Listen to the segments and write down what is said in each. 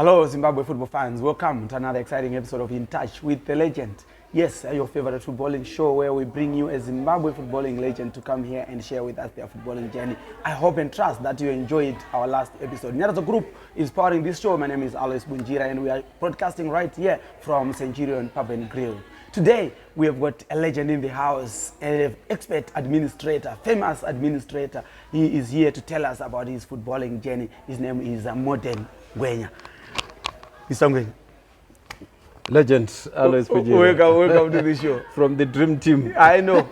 Hello, Zimbabwe football fans. Welcome to another exciting episode of In Touch with the Legend. Yes, your favorite footballing show where we bring you a Zimbabwe footballing legend to come here and share with us their footballing journey. I hope and trust that you enjoyed our last episode. Nyarazo Group is powering this show. My name is Alois Bunjira and we are broadcasting right here from Centurion Pub and Grill. Today, we have got a legend in the house, an expert administrator, famous administrator. He is here to tell us about his footballing journey. His name is Modern Ngwenya. Mr. Ngwenya. Legend, Alois Bunjira. Welcome to the show. From the dream team. I know.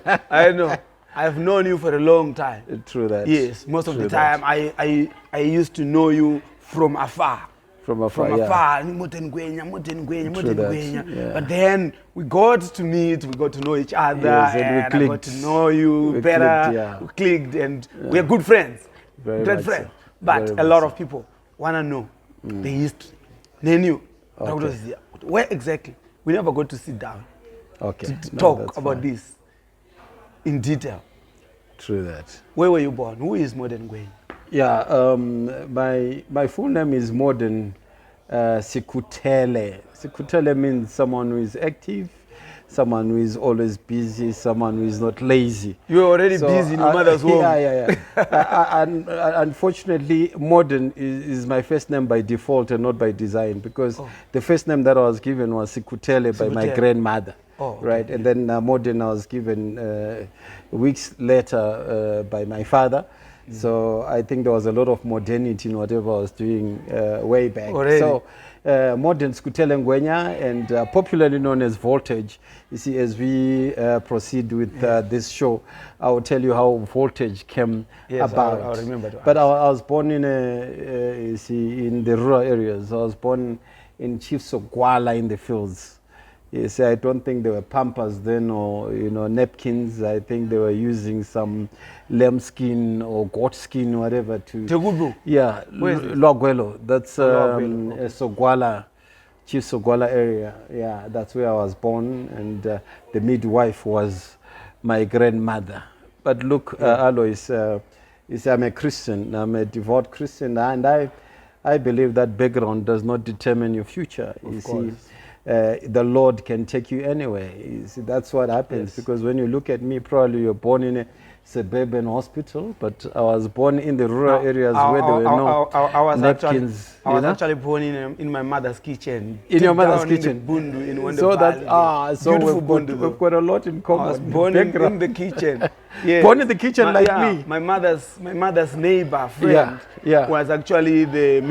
I've known you for a long time. True that. Yes, most of the time I used to know you from afar. From afar, Modern Ngwenya. Yeah. But then we got to meet, we got to know each other, yes, and I got to know you better. We clicked, and we are good friends. Great friends. So. But a lot of people want to know the history. They knew. Okay. Where exactly? We never got to sit down to talk about this in detail. True that. Where were you born? Who is Modern Ngwenya? Yeah, my full name is Modern Sikutele. Sikutele means someone who is active, someone who is always busy, someone who is not lazy. You're already busy in your mother's home. Unfortunately, Modern is my first name by default and not by design, because the first name that I was given was Sikutele by my grandmother. Right, and then Modern I was given weeks later by my father. So I think there was a lot of modernity in whatever I was doing way back. So Modern Sikutele Ngwenya, and popularly known as Voltage. You see, as we proceed with this show, I will tell you how Voltage came about. I remember that. But I was born in in the rural areas. I was born in Chiefs of Gwala in the fields. Yes, I don't think there were pampers then, or napkins. I think they were using some lambskin or goat skin, whatever. Tegubu? Yeah, Logwelo. That's Sogwala, Chief Sogwala area. Yeah, that's where I was born, and the midwife was my grandmother. But look, Alois, I'm a Christian. I'm a devout Christian, and I believe that background does not determine your future. You see. The Lord can take you anywhere. You see, that's what happens. Because when you look at me, probably you're born in a suburban hospital, but I was born in the rural areas where there were no napkins. I was actually born in my mother's kitchen. In your mother's kitchen? In the Bundu, in Wonder so Valley. So we've got a lot in common. I was born in the kitchen. Yes. Born in the kitchen me. My mother's neighbor friend was actually the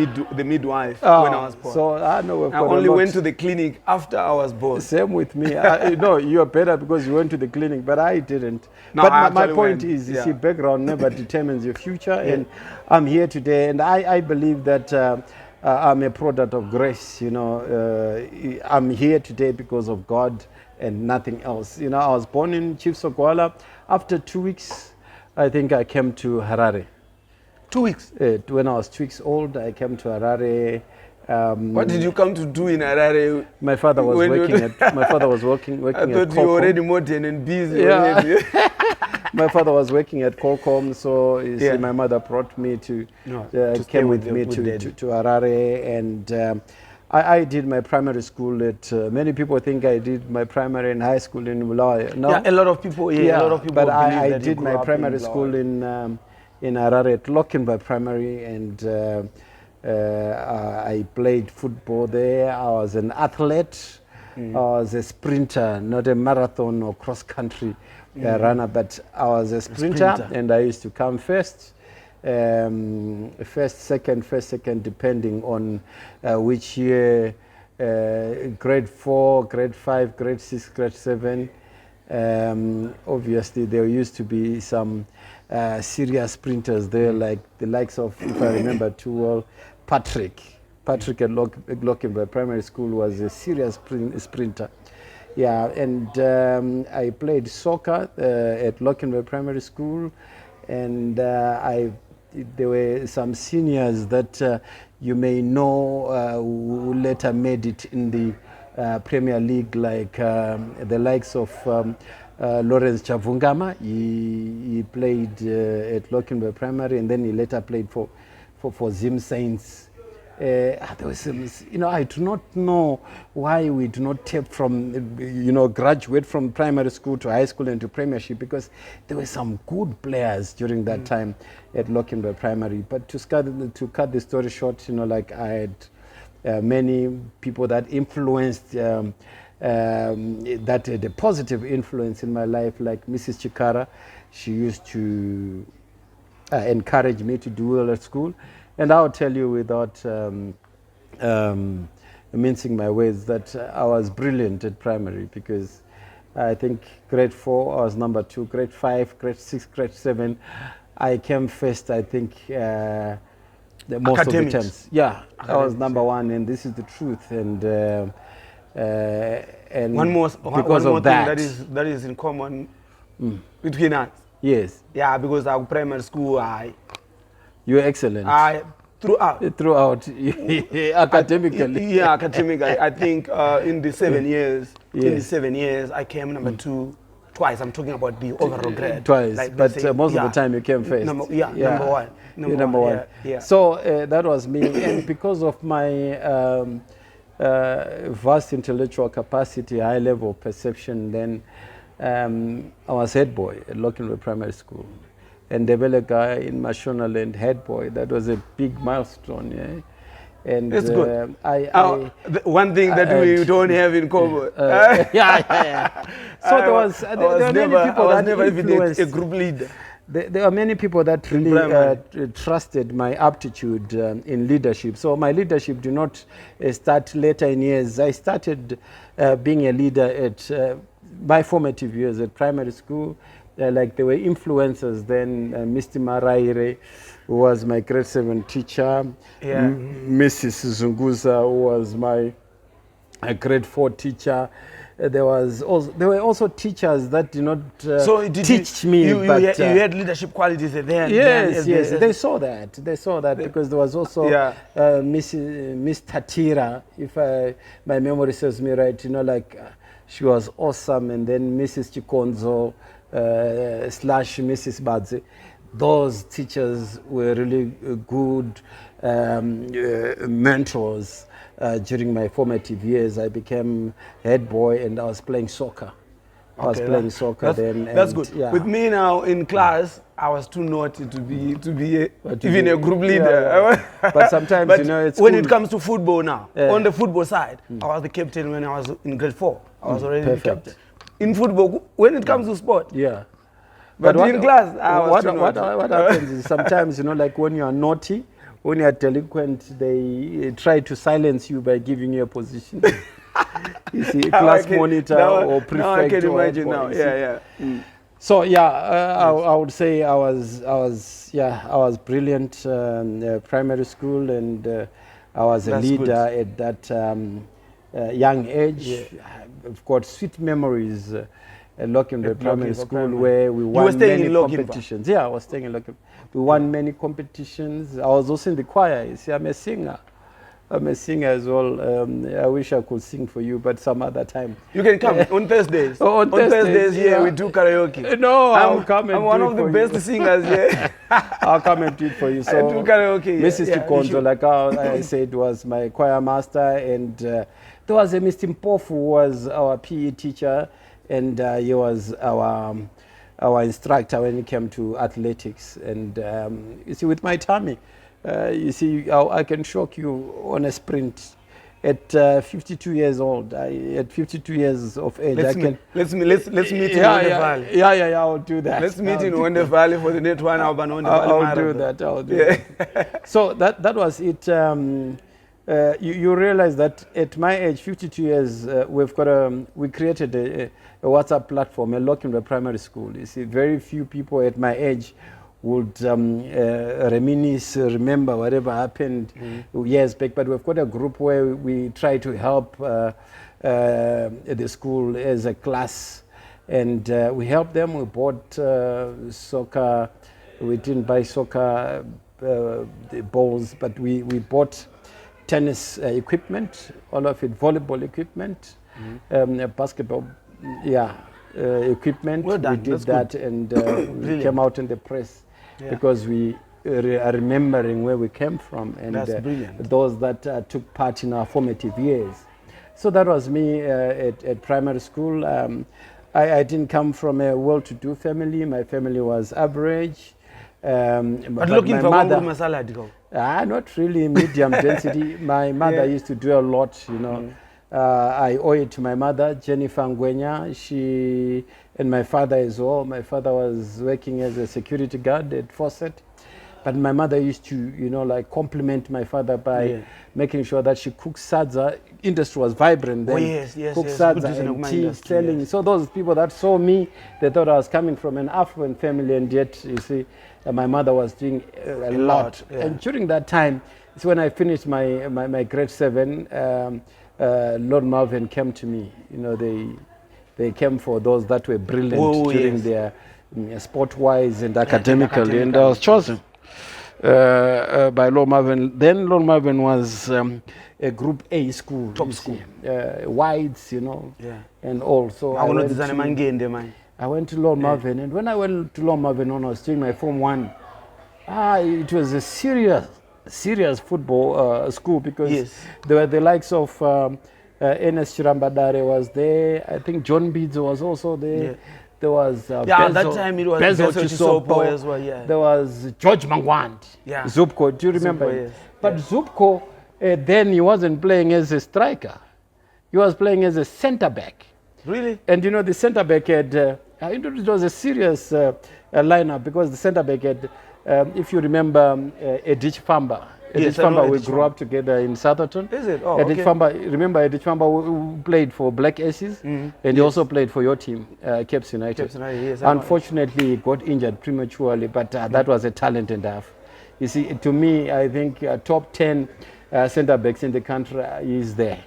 midwife when I was born. So I know I only went to the clinic after I was born. Same with me. You are better because you went to the clinic, but I didn't. No, but my point is, you see, background never determines your future, and I'm here today, and I believe that I'm a product of grace. I'm here today because of God and nothing else. I was born in Chiefs of Gwala. After 2 weeks, I think I came to Harare. 2 weeks? When I was 2 weeks old, I came to Harare. What did you come to do in Harare? My father was working at Qualcomm. I thought you were already modern and busy already. My father was working at Qualcomm, so you see, my mother brought me to came with me to Harare, and I did my primary school at. Many people think I did my primary and high school in Bulawayo. No, a lot of people. A lot of people. But I did my primary school in Harare at Lochinvar Primary, and I played football there. I was an athlete. I was a sprinter, not a marathon or cross country runner, but I was a sprinter, and I used to come first, second, depending on which year, grade 4, grade 5, grade 6, grade 7. Obviously, there used to be some serious sprinters there, like the likes of, if I remember too well, Patrick at Lochinvar Primary School was a serious sprinter. Yeah, and I played soccer at Lochinvar Primary School, and there were some seniors that you may know who later made it in the Premier League, like the likes of Lawrence Chavungama. He played at Lochinvar Primary, and then he later played for Zim Saints. there was some, I do not know why we do not take from, graduate from primary school to high school and to premiership, because there were some good players during that time at Lochinvar Primary. But to cut the story short, like I had many people that influenced, that had a positive influence in my life, like Mrs. Chikara. She used to encourage me to do well at school. And I'll tell you without mincing my words that I was brilliant at primary, because I think grade 4 I was number 2, grade 5, grade 6, grade 7 I came first, I think, most of the times. Yeah, I was number 1, and this is the truth. And one more because thing of that that is in common between us. Yes. Yeah, because our primary school, you were excellent. Throughout. Academically. Yeah, academically. I think in the 7 years, I came number 2 twice. I'm talking about the overall grade. Twice, like, but most of the time you came first. Number 1. Number one. Yeah. So that was me, and because of my vast intellectual capacity, high level perception, then I was head boy at Lochinvar Primary School. And Debele guy in Mashonaland, head boy. That was a big milestone, yeah. And it's good. One thing that we don't have in common. So there were many people that never influenced. A group leader. There are many people that really trusted my aptitude in leadership. So my leadership did not start later in years. I started being a leader at my formative years at primary school. Like there were influencers then, Mr. Maraire, who was my grade 7 teacher, Mrs. Zunguza, who was my grade 4 teacher. There were also teachers that did not teach me. You had leadership qualities there. Yes, they saw that. Because there was also Miss Tatira, if my memory serves me right. She was awesome, and then Mrs. Chikonzo. / Mrs. Badze. Those teachers were really good mentors during my formative years. I became head boy, and I was playing soccer. I was playing soccer then. That's good. Yeah. With me now in class, I was too naughty to be even a group leader. But sometimes, it's when it comes to football now, on the football side, I was the captain when I was in grade 4. I was already the captain. In football, when it comes to sport. Yeah. But in class, what happens is sometimes, like when you are naughty, when you are delinquent, they try to silence you by giving you a position. You see, class monitor or prefect. Now I can imagine now. So I would say I was brilliant primary school, and I was a leader at that young age. Yeah. I've got sweet memories at Lochinvar Primary School where we won many competitions. Yeah, I was staying in Lochinvar. We won many competitions. I was also in the choir. You see, I'm a singer. I'm a singer as well. I wish I could sing for you, but some other time. You can come on Thursdays. On Thursdays, we do karaoke. No, I'll come and I'm one of the best singers here. I'll come and do it for you. So I do karaoke. Mrs. Chikonzo, like I said, was my choir master, and there was a Mr. Mpofu, who was our PE teacher, and he was our instructor when it came to athletics. And you see, with my tummy, you see, I can shock you on a sprint. At 52 years old, at 52 years of age, let's meet in Wonder Valley. Yeah, I'll do that. Let's meet in Wonder Valley for the net one. I'll do that. So that was it. You realize that at my age, 52 years, we created a WhatsApp platform, a Lochinvar Primary School. You see, very few people at my age would reminisce, remember whatever happened years back. But we've got a group where we try to help the school as a class, and we helped them. We bought soccer. We didn't buy soccer balls, but we bought tennis equipment, all of it, volleyball equipment, basketball, equipment. Well done. We did that, and we came out in the press because we remembering where we came from, and That's brilliant. those that took part in our formative years. So that was me at primary school. I didn't come from a well-to-do family. My family was average. But looking for mother, masala, not really medium density. My mother used to do a lot, you know. I owe it to my mother, Jennifer Ngwenya. She and my father as well. My father was working as a security guard at Fawcett. But my mother used to, you know, like compliment my father by making sure that she cooked sadza. Industry was vibrant then. Cooked sadza and tea, selling. So those people that saw me, they thought I was coming from an affluent family, and yet, you see, my mother was doing a lot. And during that time, it's when I finished my grade 7, Lord Marvin came to me. You know, they came for those that were brilliant during their sport-wise and academically, and I was chosen by Lord Marvin. Then Lord Marvin was a Group A school, top school, whites, you know, and all. So I went to Lord Marvin, and when I went to Lord Marvin when I was doing my Form 1, it was a serious football school, because there were the likes of Ernest Chirambadare was there. I think John Beads was also there. There was at that time it was Bezo Chisopo as well. There was George Mangwand, Zupko. Do you remember him? But Zupko, then he wasn't playing as a striker. He was playing as a centre back. Really? And you know, the centre back had, it was a serious lineup, because the centre back had, if you remember, Edith Famba. Edith Famba, we grew up together in Southerton. Is it? Oh, Edith Famba, remember Edith Famba who played for Black Aces, and he also played for your team, Caps United. Unfortunately, he got injured prematurely, but that was a talent and a half. You see, to me, I think top 10 centre backs in the country is there.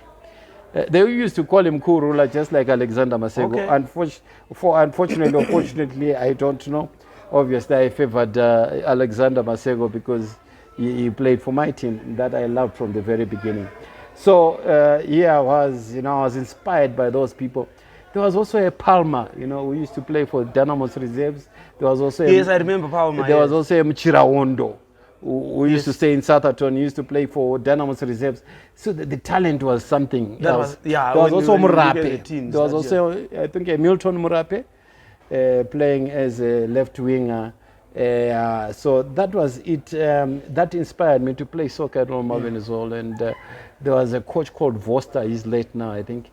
They used to call him Kurula, just like Alexander Masego. Unfortunately or fortunately, I don't know. Obviously, I favored Alexander Masego because he played for my team that I loved from the very beginning. So here I was, you know, I was inspired by those people. There was also a Palmer, you know, we used to play for Dynamo's reserves. There was also I remember Palmer. There was also a Mchirawondo, who used to stay in Southerton. He used to play for Dynamo's reserves. So the talent was something else. There was also Murape. There was also, I think, a Milton Murape playing as a left winger. So that was it. That inspired me to play soccer at Lord Marvin as well. And there was a coach called Voster. He's late now, I think.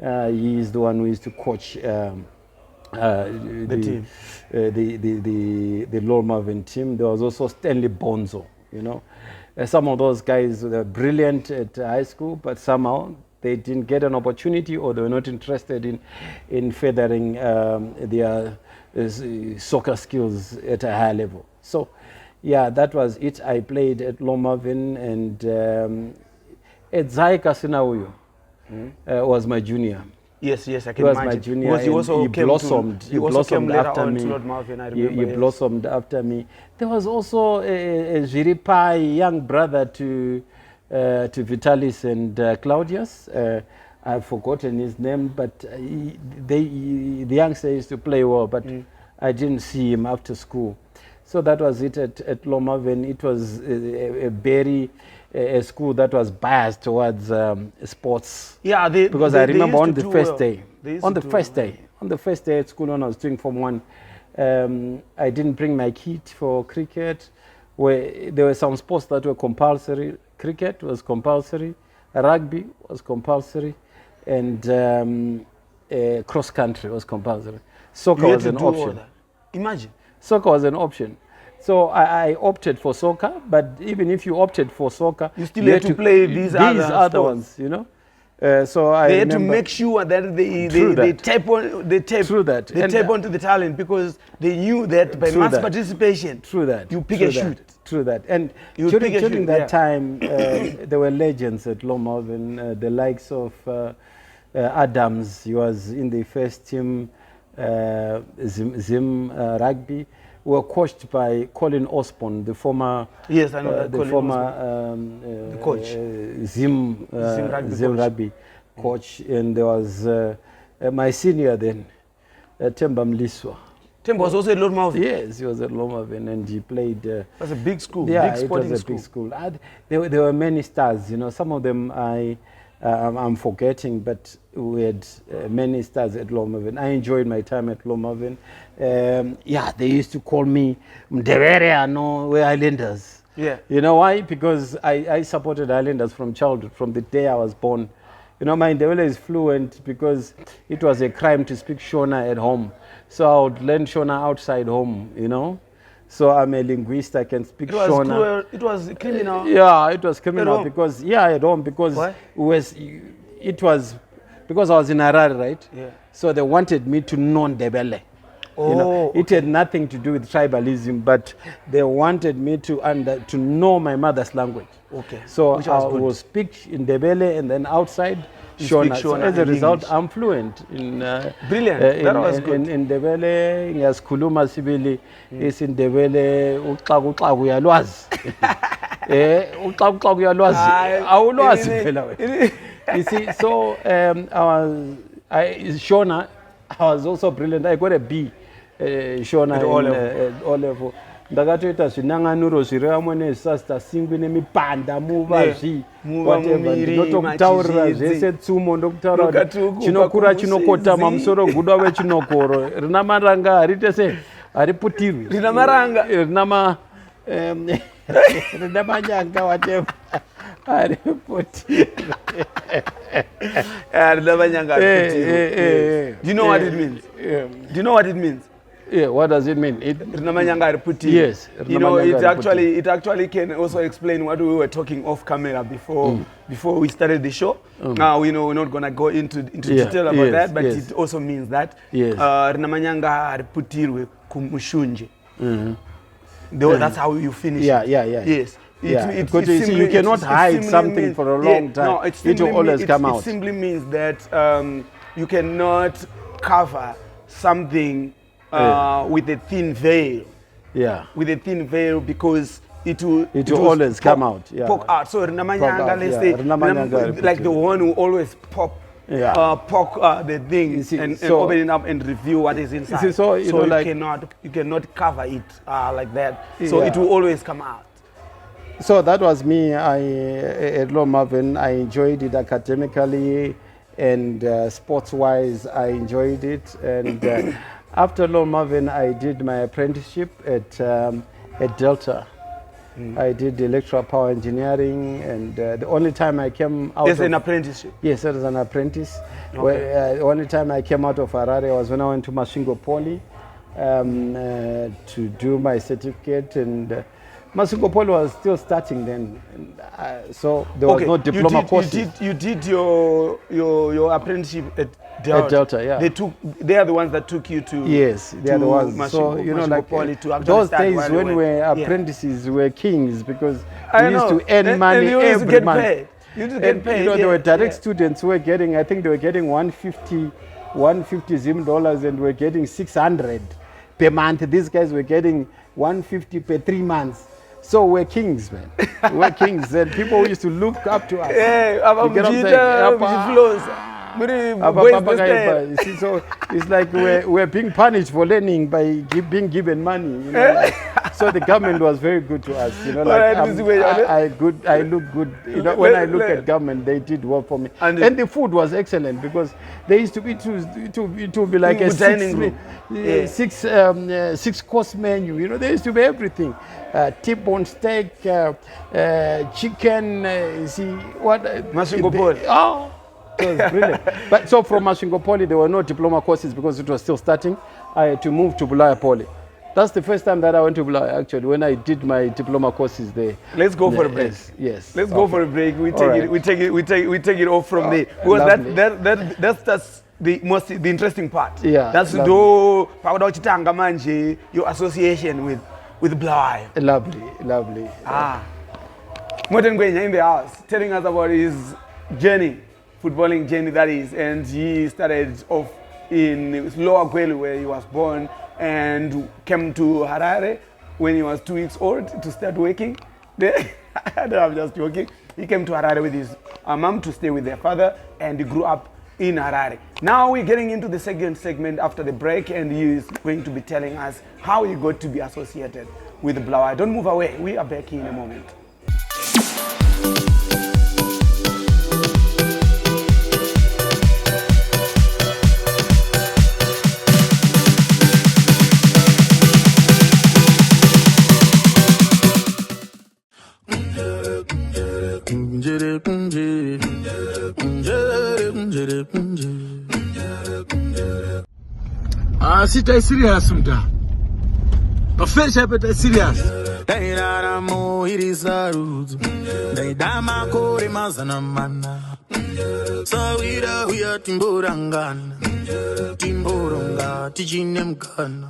He's the one who used to coach the team, the Lord Marvin team. There was also Stanley Bonzo. You know, some of those guys were brilliant at high school, but somehow they didn't get an opportunity, or they were not interested in furthering their soccer skills at a higher level. So, yeah, that was it. I played at Lord Marvin, and at ZIFA Sinauyo was my junior. Yes, I can imagine. He was my junior. He blossomed. He blossomed after me. He blossomed after me. There was also a Ziripai, young brother to Vitalis and Claudius. I've forgotten his name, but the youngster used to play well, but I didn't see him after school. So that was it at Lord Marvin. It was a school that was biased towards sports. Yeah, because I remember on the first day at school when I was doing Form 1, I didn't bring my kit for cricket. Where there were some sports that were compulsory. Cricket was compulsory, rugby was compulsory, and cross country was compulsory. Soccer was an option. Imagine. Soccer was an option. So I opted for soccer, but even if you opted for soccer, you still had to play these other ones, you know. So they had to make sure that they tap onto the talent, because they knew that by mass participation, you pick a shoot. True that. And during that time, there were legends at Lord Marvin, the likes of Adams. He was in the first team, Zim Rugby. Were coached by Colin Osborne, the former the coach, Zim Rugby coach, and there was my senior then, Temba Mliswa. Tembo was also at Lord Malvern? Yes, he was at Lord Malvern, and he played... That's a big school, yeah, big sporting it was a big school. There were many stars, you know, some of them I'm forgetting, but we had many stars at Lord Malvern. I enjoyed my time at Lord Malvern. Yeah, they used to call me Ndebere, no, we're Highlanders. Yeah. You know why? Because I supported Highlanders from childhood, from the day I was born. You know, my Ndebele is fluent because it was a crime to speak Shona at home. So I would learn Shona outside home, you know. So I'm a linguist, I can speak Shona. It was criminal? Yeah, it was criminal because, at home, because why? Because I was in Harare, right? Yeah. So they wanted me to know Ndebele. Oh, you know, it had nothing to do with tribalism, but they wanted me to know my mother's language. Okay. So I will speak in Ndebele, and then outside Shona. So as a result, I'm fluent in brilliant. That was good. In Ndebele, ngiyasikhuluma sibili in Ndebele uxakuxaku uyalwazi. Uxakuxaku uyalwazi. Awulwazi phela wena. You see, so Shona, I was also brilliant. I got a B. Shona at O level. Ndakatoita zvinanganuro zviri amwe sasta singwi nemipanda muvazvi whatever ndinotokutaurira zvese tsumo ndokutaura chinokura chinokotama musoro gudwa wechinokoro rina maranga harite se hariputirwi rina maranga rina manyanga whatever hariputirwi rina manyanga hariputirwi. Do you know what it means? Do you know what it means? Yeah, what does it mean? Yes. You know, it actually can also explain what we were talking off camera before we started the show. Now, you know, we're not going to go into detail about that, but it also means that Rinamanyanga Putirwe Kumushunje. That's how you finish it. Yes. You cannot hide something for a long time. No, it will always come out. It simply means that you cannot cover something with a thin veil. Yeah. With a thin veil, because it will always come out. Poke out. So Rinamanyanga, let's say, like the one who always poke the thing and open it up and review what is inside. So you cannot cover it like that. So it will always come out. So that was me. At Lord Malvern, I enjoyed it academically and sports-wise. I enjoyed it, and after Lord Malvern, I did my apprenticeship at Delta. I did electrical power engineering, and the only time I came out an apprenticeship? Yes, as an apprentice. Okay. The only time I came out of Harare was when I went to Masvingo Poly to do my certificate, and Masvingo Poly was still starting then, so there was no diploma courses. You did your apprenticeship at Delta. At Delta, yeah. They are the ones that took you to. Yes, they are the ones. Masvingo, so you know, like Poly to those days when we were apprentices, we were kings because we used to earn money every month. Paid. You used to get paid. You know, there were direct students who were getting, I think they were getting 150 Zim dollars, and we're getting 600 per month. These guys were getting 150 per 3 months. So we're kings, man. We're kings, and people used to look up to us. So it's like we're being punished for learning by being given money. You know, so the government was very good to us. You know, like I look good. You know, when I look at government, they did well for me. And the food was excellent because they used to be to be like a six course menu. You know, there used to be everything. T-bone steak, chicken. See what? Masvingo Poly. Oh. It was brilliant. But so from Masvingo Poly, there were no diploma courses because it was still starting. I had to move to Bulaya Poly. That's the first time that I went to Bulaya, actually, when I did my diploma courses there. Let's go for a break. Yes. Let's go for a break. We take it off from there. Because that's the interesting part. Yeah. That's your association with Bulaya. Lovely. Modern Ngwenya in the house, telling us about his journey. Footballing journey, that is, and he started off in Lower Gwelu, where he was born, and came to Harare when he was 2 weeks old to start working there. I'm just joking. He came to Harare with his mom to stay with their father, and he grew up in Harare. Now we're getting into the second segment after the break, and he is going to be telling us how he got to be associated with Bulawayo. Don't move away. We are back in a moment. Sita serious mta. Bafesha peta serious. Dairara mo irisarudu. Daidama kore mazana mana. Sawira huya timborangana. Timboronga tijinemkana.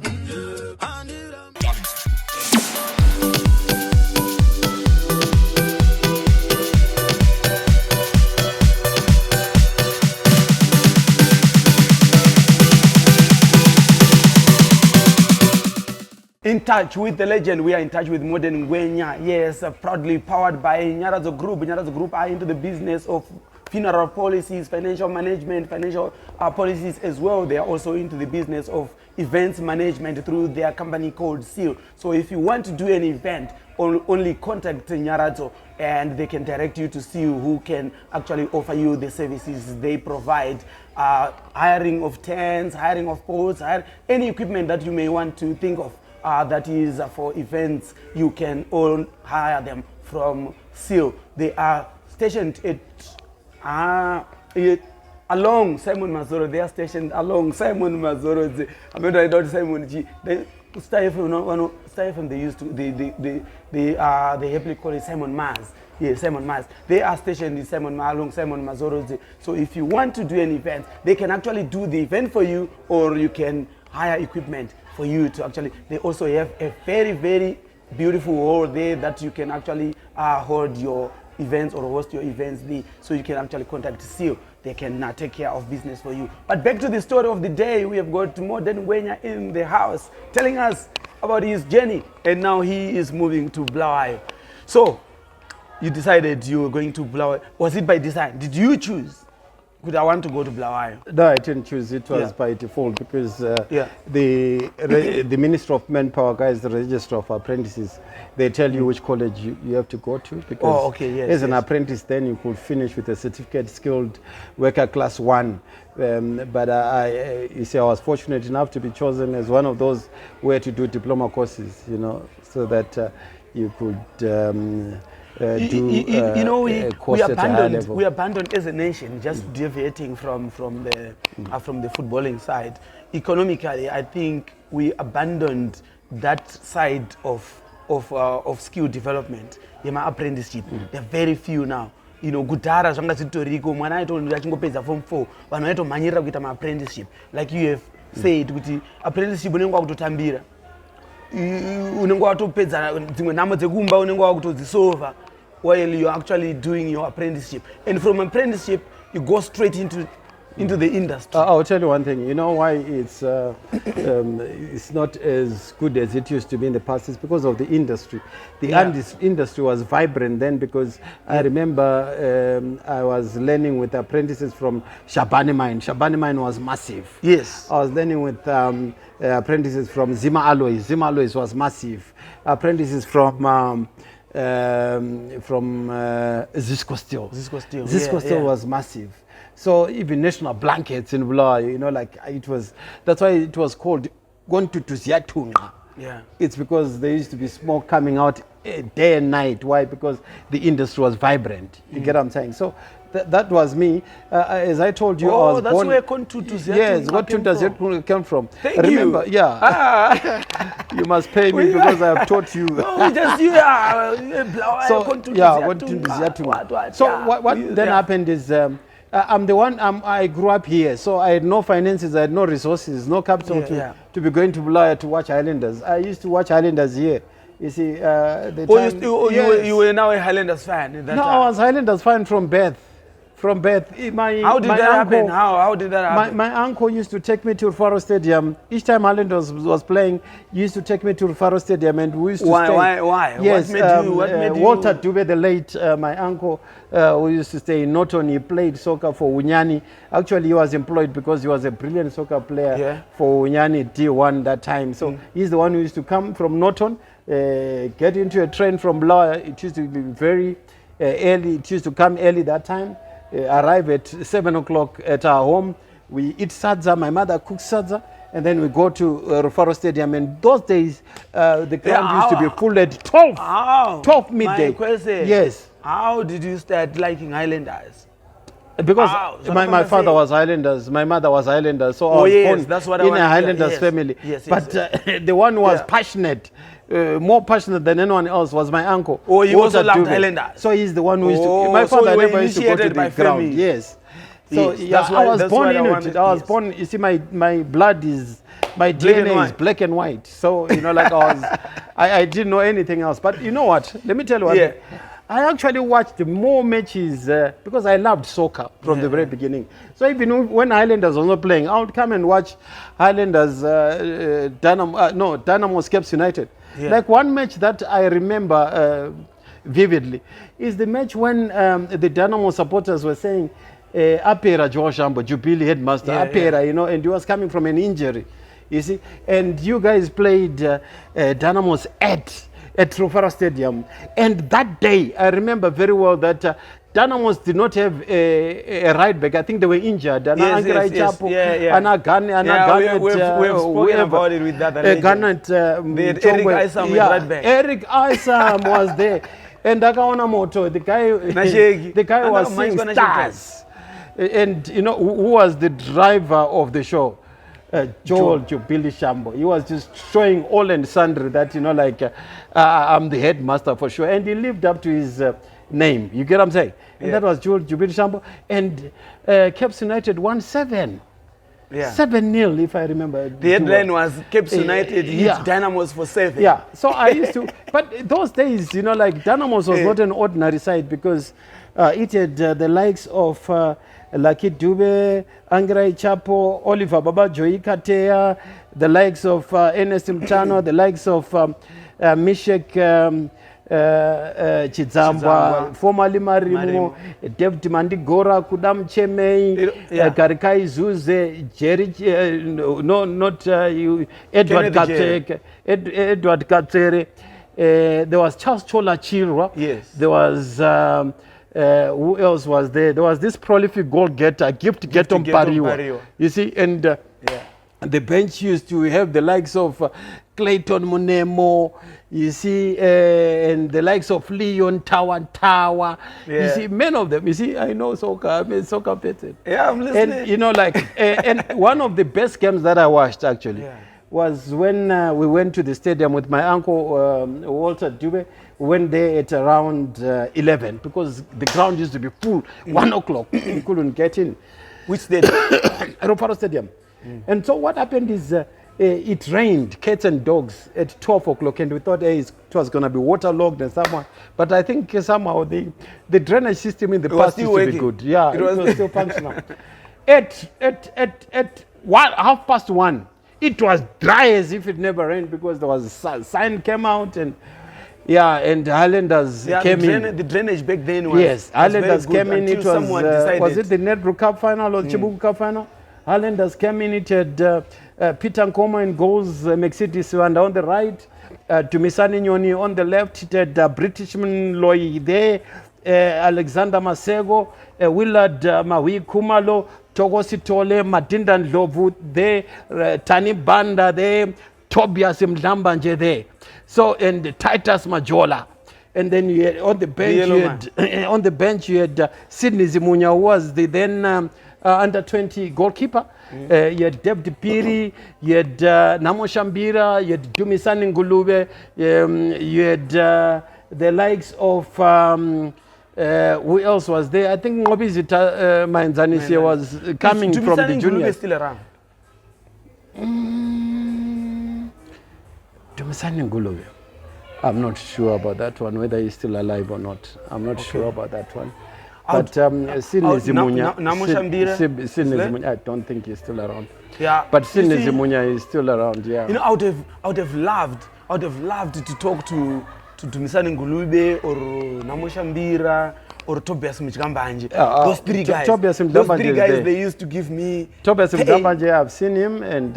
In touch with the legend, we are in touch with Modern Ngwenya. Yes, proudly powered by Nyarazo Group. Nyarazo Group are into the business of funeral policies, financial management, financial policies as well. They are also into the business of events management through their company called SEAL. So if you want to do an event, only contact Nyarazo and they can direct you to SEAL, who can actually offer you the services they provide. Hiring of tents, hiring of poles, any equipment that you may want to think of. That is for events, you can all hire them from SEAL. They are stationed along Simon Mazoro. They are stationed along Simon Mazoro. I mean, I don't Simon G. They Stephen, they used to they happily call it Simon Maz. Yes, Simon Maz. They are stationed in along Simon Mazoro. So if you want to do an event, they can actually do the event for you, or you can hire equipment for you to actually. They also have a very, very beautiful hall there that you can actually hold your events or host your events there. So you can actually contact SEAL. They can take care of business for you. But back to the story of the day, we have got Modern Ngwenya in the house telling us about his journey, and now he is moving to Bulawayo. So you decided you were going to Bulawayo. Was it by design? Did you choose? Could I want to go to Bulawayo? No, I didn't choose. It was by default because the Minister of Manpower guys, the Register of Apprentices, they tell you which college you have to go to. Because as an apprentice, then you could finish with a certificate, skilled worker class 1. But you see, I was fortunate enough to be chosen as one of those where to do diploma courses, you know, so that you could. We abandoned as a nation, just deviating from the footballing side. Economically, I think we abandoned that side of skill development. My apprenticeship, there are very few now. You know, kudhara zvanga zvitoriko mwana aitoenda achingopedza form 4 vanhu vaitomhanyirira kuita ma-apprenticeship, like you have said, kuti apprenticeship unenge wakutotambira, unenge watopedza dzimwe nhamo dzekumba unenge wakutodzisolva while you're actually doing your apprenticeship. And from apprenticeship, you go straight into the industry. I'll tell you one thing. You know why it's not as good as it used to be in the past? It's because of the industry. The industry was vibrant then, because I remember I was learning with apprentices from Shabani Mine. Shabani Mine was massive. Yes. I was learning with apprentices from Zima Alloys. Zima Alloys was massive. Apprentices from Zisco Steel. Zisco Steel was massive. So even National Blankets in Bulawayo, you know, like it was. That's why it was called Gontu Tuziatunga. Yeah. It's because there used to be smoke coming out day and night. Why? Because the industry was vibrant. You get what I'm saying? So that was me. As I told you, I was that's born. Where Gontu Tuziatunga yes, Gontu Tuziatunga came from. Thank Remember, you. Yeah. You must pay me because I have taught you. No, just you. So Gontu Tuziatunga. So what then happened is. I'm the one, I grew up here, so I had no finances, I had no resources, no capital to be going to Bulawayo to watch Highlanders. I used to watch Highlanders here. You see, you were now a Highlanders fan? I was Highlanders fan from birth. from birth. How did that happen? How did that happen? My uncle used to take me to Rufaro Stadium. Each time Highlanders was playing, he used to take me to Rufaro Stadium, and we used to stay. Why? Yes, What made you? Walter Dube, the late, my uncle, who used to stay in Norton. He played soccer for Unyani. Actually, he was employed because he was a brilliant soccer player for Unyani D1 that time. So he's the one who used to come from Norton, get into a train from Blair. It used to be very early. It used to come early that time. Arrive at 7 o'clock at our home. We eat sadza. My mother cooks sadza, and then we go to Rufaro Stadium. And those days, the ground used to be full at 12 midday. My question, yes. How did you start liking Highlanders? Because my father was Highlanders, my mother was Highlanders, so I was born in a Highlanders family. But the one who was passionate, more passionate than anyone else, was my uncle. Oh, he also loved Highlanders. So he's the one who used to. My father never used to go to the ground. Yes. So I was born in it. I was born. You see, my blood is, my DNA is black and white. So like I didn't know anything else. But you know what? Let me tell you what. I actually watched more matches because I loved soccer from the very beginning. So even when Highlanders was not playing, I would come and watch Highlanders, Dynamo Caps United. Like one match that I remember vividly is the match when the Dynamo supporters were saying, Apera Joashambo, Jubilee headmaster, Apera, and he was coming from an injury, you see. And you guys played Dynamos at Rufaro Stadium. And that day, I remember very well that Dynamos did not have a right back. I think they were injured. We've spoken about it with that. Eric Isam right back. Eric Isam was there. And Dakaona Moto, the guy was seeing stars. And who was the driver of the show? Joel Jubilee Shambo. He was just showing all and sundry that, I'm the headmaster for sure. And he lived up to his name. You get what I'm saying? And that was Joel Jubilee Shambo. And Caps United won 7-0, if I remember. The headline was Caps United hit Dynamos for 7. Yeah. So I used to, but those days, Dynamos was not an ordinary side because it had the likes of Lucky Dube, Angrai Chapo, Oliver Baba Joy Katea, the likes of Ernest Mtano, the likes of Mishek Chidzamba, formerly Marimo, David Mandigora, Kudam Chemei, Karikai Zuze, Jerry, Edward Katere. There was Charles Chola Chirwa. Yes. There was who else was there? There was this prolific goal getter, Gift Getom Pariwa. You see, and the bench used to have the likes of Clayton Monemo, you see, and the likes of Leon Tower. You see, many of them. You see, I know soccer. I'm a soccer person. Yeah, I'm listening. And and one of the best games that I watched actually was when we went to the stadium with my uncle Walter Dube. We went there at around 11 because the ground used to be full. 1 o'clock, we couldn't get in. Which stadium? Rufaro Stadium. And so what happened is it rained cats and dogs at 12 o'clock, and we thought it was going to be waterlogged and somehow. But I think somehow the drainage system in the past used to be good. Yeah, it was still functional. At 1:30, it was dry as if it never rained because there was a sign came out and Highlanders came in. The drainage back then was Highlanders came in. It was it the Nedru Cup final or Chibuku Cup final? Highlanders came in. It had Peter Nkoma in goals, Mexiti Siwanda on the right, Tumisani Nyoni on the left. It had Britishman Loy there, Alexander Masego, Willard Mawi Kumalo, Togosi Tole, Madinda Ndlovu there, Tani Banda there, Tobias Mdambanje there. So, and Titus Majola. And then you had, on the bench you had Sidney Zimunya, who was the then under 20 goalkeeper. You had David Piri, you had Namo Shambira, you had Dumisani Ngulube, you had the likes of who else was there? I think Ngobizita Mainzanisi was coming from the juniors. Still around. Dumisani Ngulube. I'm not sure about that one, whether he's still alive or not. I'm not sure about that one. But Sidney Zimunya, Namushambira, I don't think he's still around. Yeah, but Sidney Zimunya is still around. Yeah. You know, I would have loved to talk to Misani Ngulube or Namushambira or Tobias Mchikambanje. Those three guys. They used to give me. Tobias Mchikambanje, I've seen him, and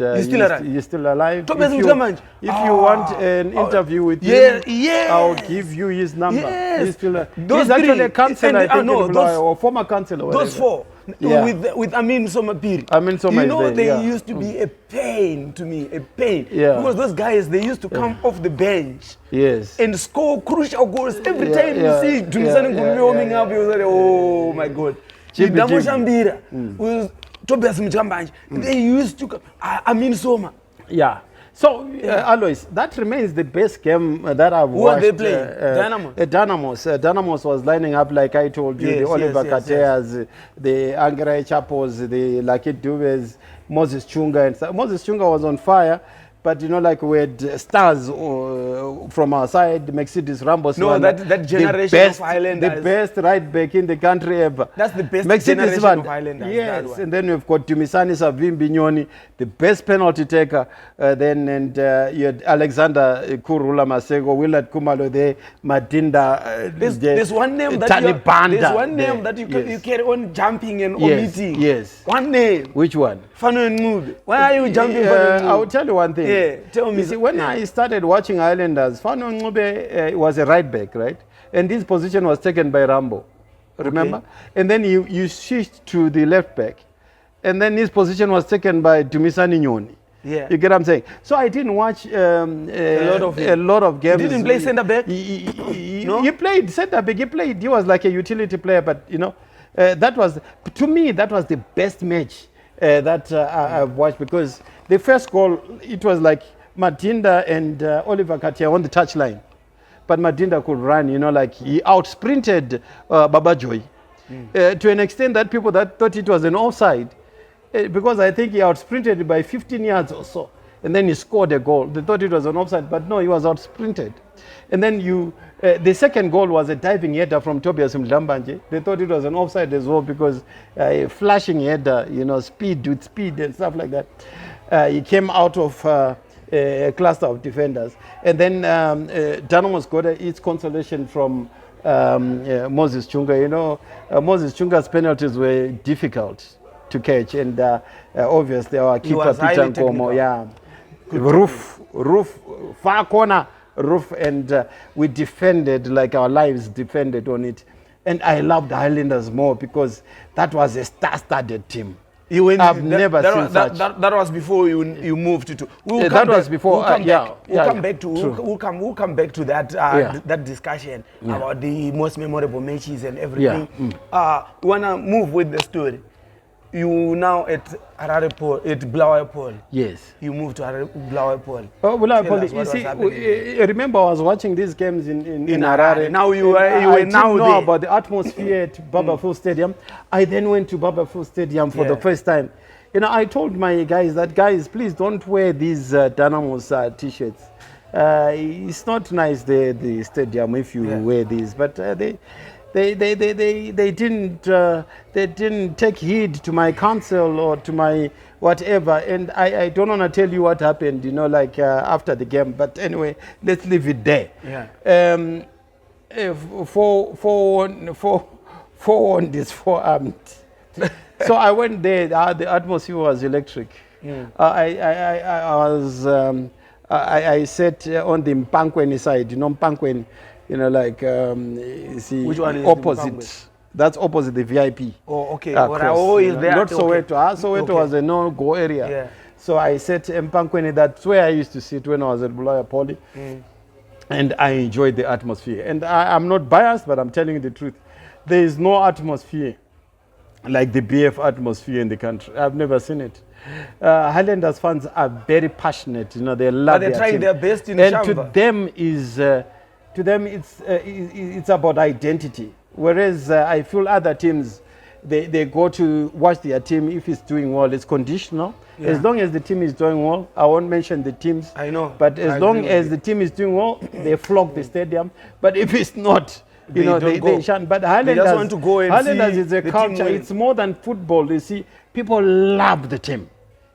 he's still alive. Tobias Mchikambanje. If you want an interview with him, I'll give you his number. Yes. He's still he's actually a counselor, I think, or former counselor. Those four. Yeah. With Amin Somapiri. You know, they used to be a pain to me, a pain. Yeah. Because those guys, they used to come off the bench. Yes. And score crucial goals every time you see Dumisani Ngulube warming up. You say, oh my God. Damushambira with Tobias Mchikambanje. They used to come. Amin Soma. Yeah. So, Alois, that remains the best game that I've watched. Who they playing? Dynamos. Dynamos was lining up, like I told you, the Oliver Kateas, the Angrai Chapos, the Lucky Dubes, Moses Chunga. And Moses Chunga was on fire. But you know, like we had stars from our side, Mercedes Rambos. No, that generation of Highlanders. The best right back in the country ever. That's the best generation of Highlanders. Yes, and then we've got Dumisani Savimbi Nyoni, the best penalty taker. And you had Alexander Kurula Masego, Willard Kumalo there, Madinda. There's one name that you carry on jumping and omitting. Yes. One name. Which one? Fano Ngube. Why are you jumping? I will tell you one thing. Yeah, tell me. You see, when I started watching Highlanders, Fano Ngube was a right back, right? And this position was taken by Rambo, remember? Okay. And then you switched to the left back. And then his position was taken by Dumisani Nyoni. Yeah. You get what I'm saying? So I didn't watch a lot of games. He didn't play centre back? No? He played centre back. He was like a utility player, but you know, to me, that was the best match that I've watched, because the first goal, it was like Matinda and Oliver Katia on the touchline. But Matinda could run, you know, like he out-sprinted Baba Joy to an extent that people that thought it was an offside, because I think he out-sprinted by 15 yards or so. And then he scored a goal. They thought it was an offside, but no, he was out-sprinted. And then the second goal was a diving header from Tobias Mchikambanje. They thought it was an offside as well, because a flashing header, you know, speed and stuff like that. He came out of a cluster of defenders. And then Dynamos got its consolation from Moses Chunga. You know, Moses Chunga's penalties were difficult to catch. And obviously our keeper, Peter Nkomo, roof, far corner, roof, and we defended like our lives depended on it. And I loved the Highlanders more because that was a star-studded team. I've never seen such. That was before you moved to. That was before. We'll come back to that that discussion about the most memorable matches and everything. We wanna move with the story. You now at Harare Paul, at Blawa Paul. Yes. You moved to Blawa Paul. Oh, Blawa Paul. You see, remember I was watching these games in Harare. Now I didn't know about the atmosphere at Babafu Stadium. I then went to Babafu Stadium for the first time. You know, I told my guys that, guys, please don't wear these Dynamos t-shirts. It's not nice, the stadium, if you wear these, but they didn't take heed to my counsel or to my whatever, and I don't want to tell you what happened, you know, like after the game. But anyway, let's leave it there. For this forearmed. So I went there. The atmosphere was electric. I sat on the Mpankweni side, you know, Mpankweni. You know, like, see, which one is opposite? That's opposite the VIP. Oh, okay. Is there? Not Soweto. Soweto was a no-go area. Yeah. So I sat in Mpankweni. That's where I used to sit when I was at Bulaya Poly. And I enjoyed the atmosphere. And I'm not biased, but I'm telling you the truth. There is no atmosphere like the BF atmosphere in the country. I've never seen it. Highlanders fans are very passionate. You know, they love their team. But they try their best in and to them, it's about identity. Whereas I feel other teams, they go to watch their team. If it's doing well, it's conditional. As long as the team is doing well, I won't mention the teams. I know. But as long as the team is doing well, they flock the stadium. But if it's not, You know, they shun. But Highlanders, they just want to go and Highlanders see is a the culture. team It's more than football. You see, people love the team.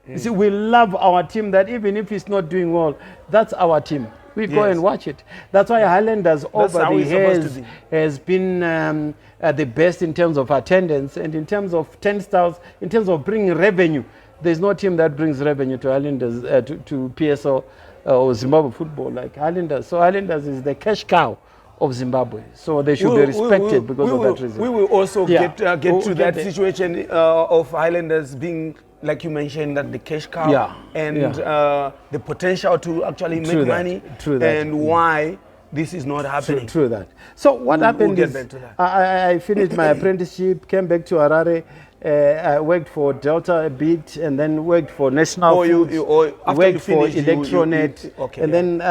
You see, we love our team, that even if it's not doing well, that's our team. We go and watch it. That's why Highlanders over the years has been the best in terms of attendance and in terms of turnstiles, in terms of bringing revenue. There's no team that brings revenue to Highlanders, to PSL or Zimbabwe football like Highlanders. So Highlanders is the cash cow of Zimbabwe. So they should be respected because of that reason. We will also get to that situation of Highlanders being, like you mentioned, that the cash cow and the potential to actually make money and why this is not happening. True that. So what happened is I finished my apprenticeship, came back to Harare. I worked for Delta a bit and then worked for National Foods, worked for Electronet. And then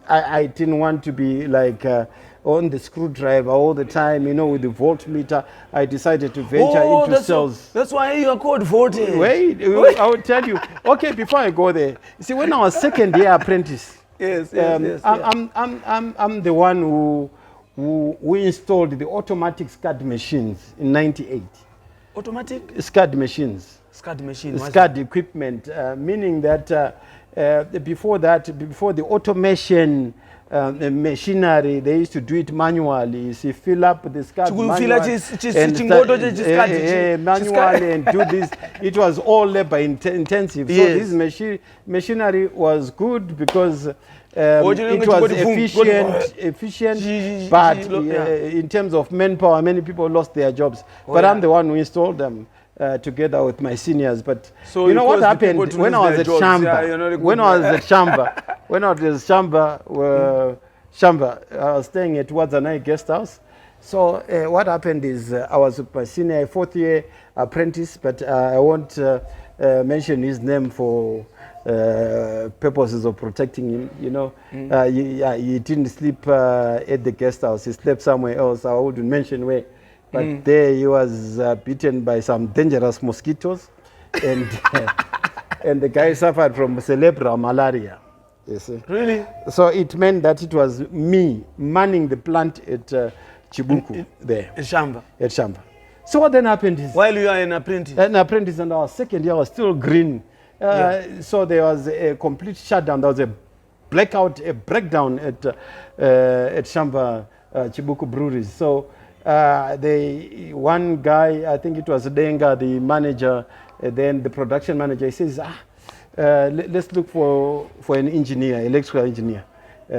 I didn't want to be like on the screwdriver all the time, you know, with the voltmeter. I decided to venture into sales. That's why you are called Voltage. Wait, I will tell you. Okay, before I go there, you see, when I was second year apprentice, I'm the one who installed the automatic SCAD machines in '98. Automatic? SCAD machines. SCAD machines. SCAD equipment, meaning that before the automation machinery, they used to do it manually. You see, fill up the SCAD manually and do this. It was all labor intensive. So this machinery was good because it was efficient, but in terms of manpower, many people lost their jobs. But I'm the one who installed them together with my seniors. But so you know what happened when I was at Shamba? When I was at Shamba, I was staying at Wadzanai guest house. So what happened is I was my senior, fourth year apprentice, but I won't mention his name for purposes of protecting him, you know. He didn't sleep at the guest house. He slept somewhere else. I wouldn't mention where. But there he was bitten by some dangerous mosquitoes, and and the guy suffered from cerebral malaria. You see? Really? So it meant that it was me manning the plant at Chibuku there. At Shamba? At Shamba. So what then happened is... While you are an apprentice? An apprentice, and our second year was still green. So there was a complete shutdown. There was a blackout, a breakdown at Shamba Chibuku breweries. So one guy, I think it was Denga, the manager, then the production manager, he says, let's look for an engineer, electrical engineer.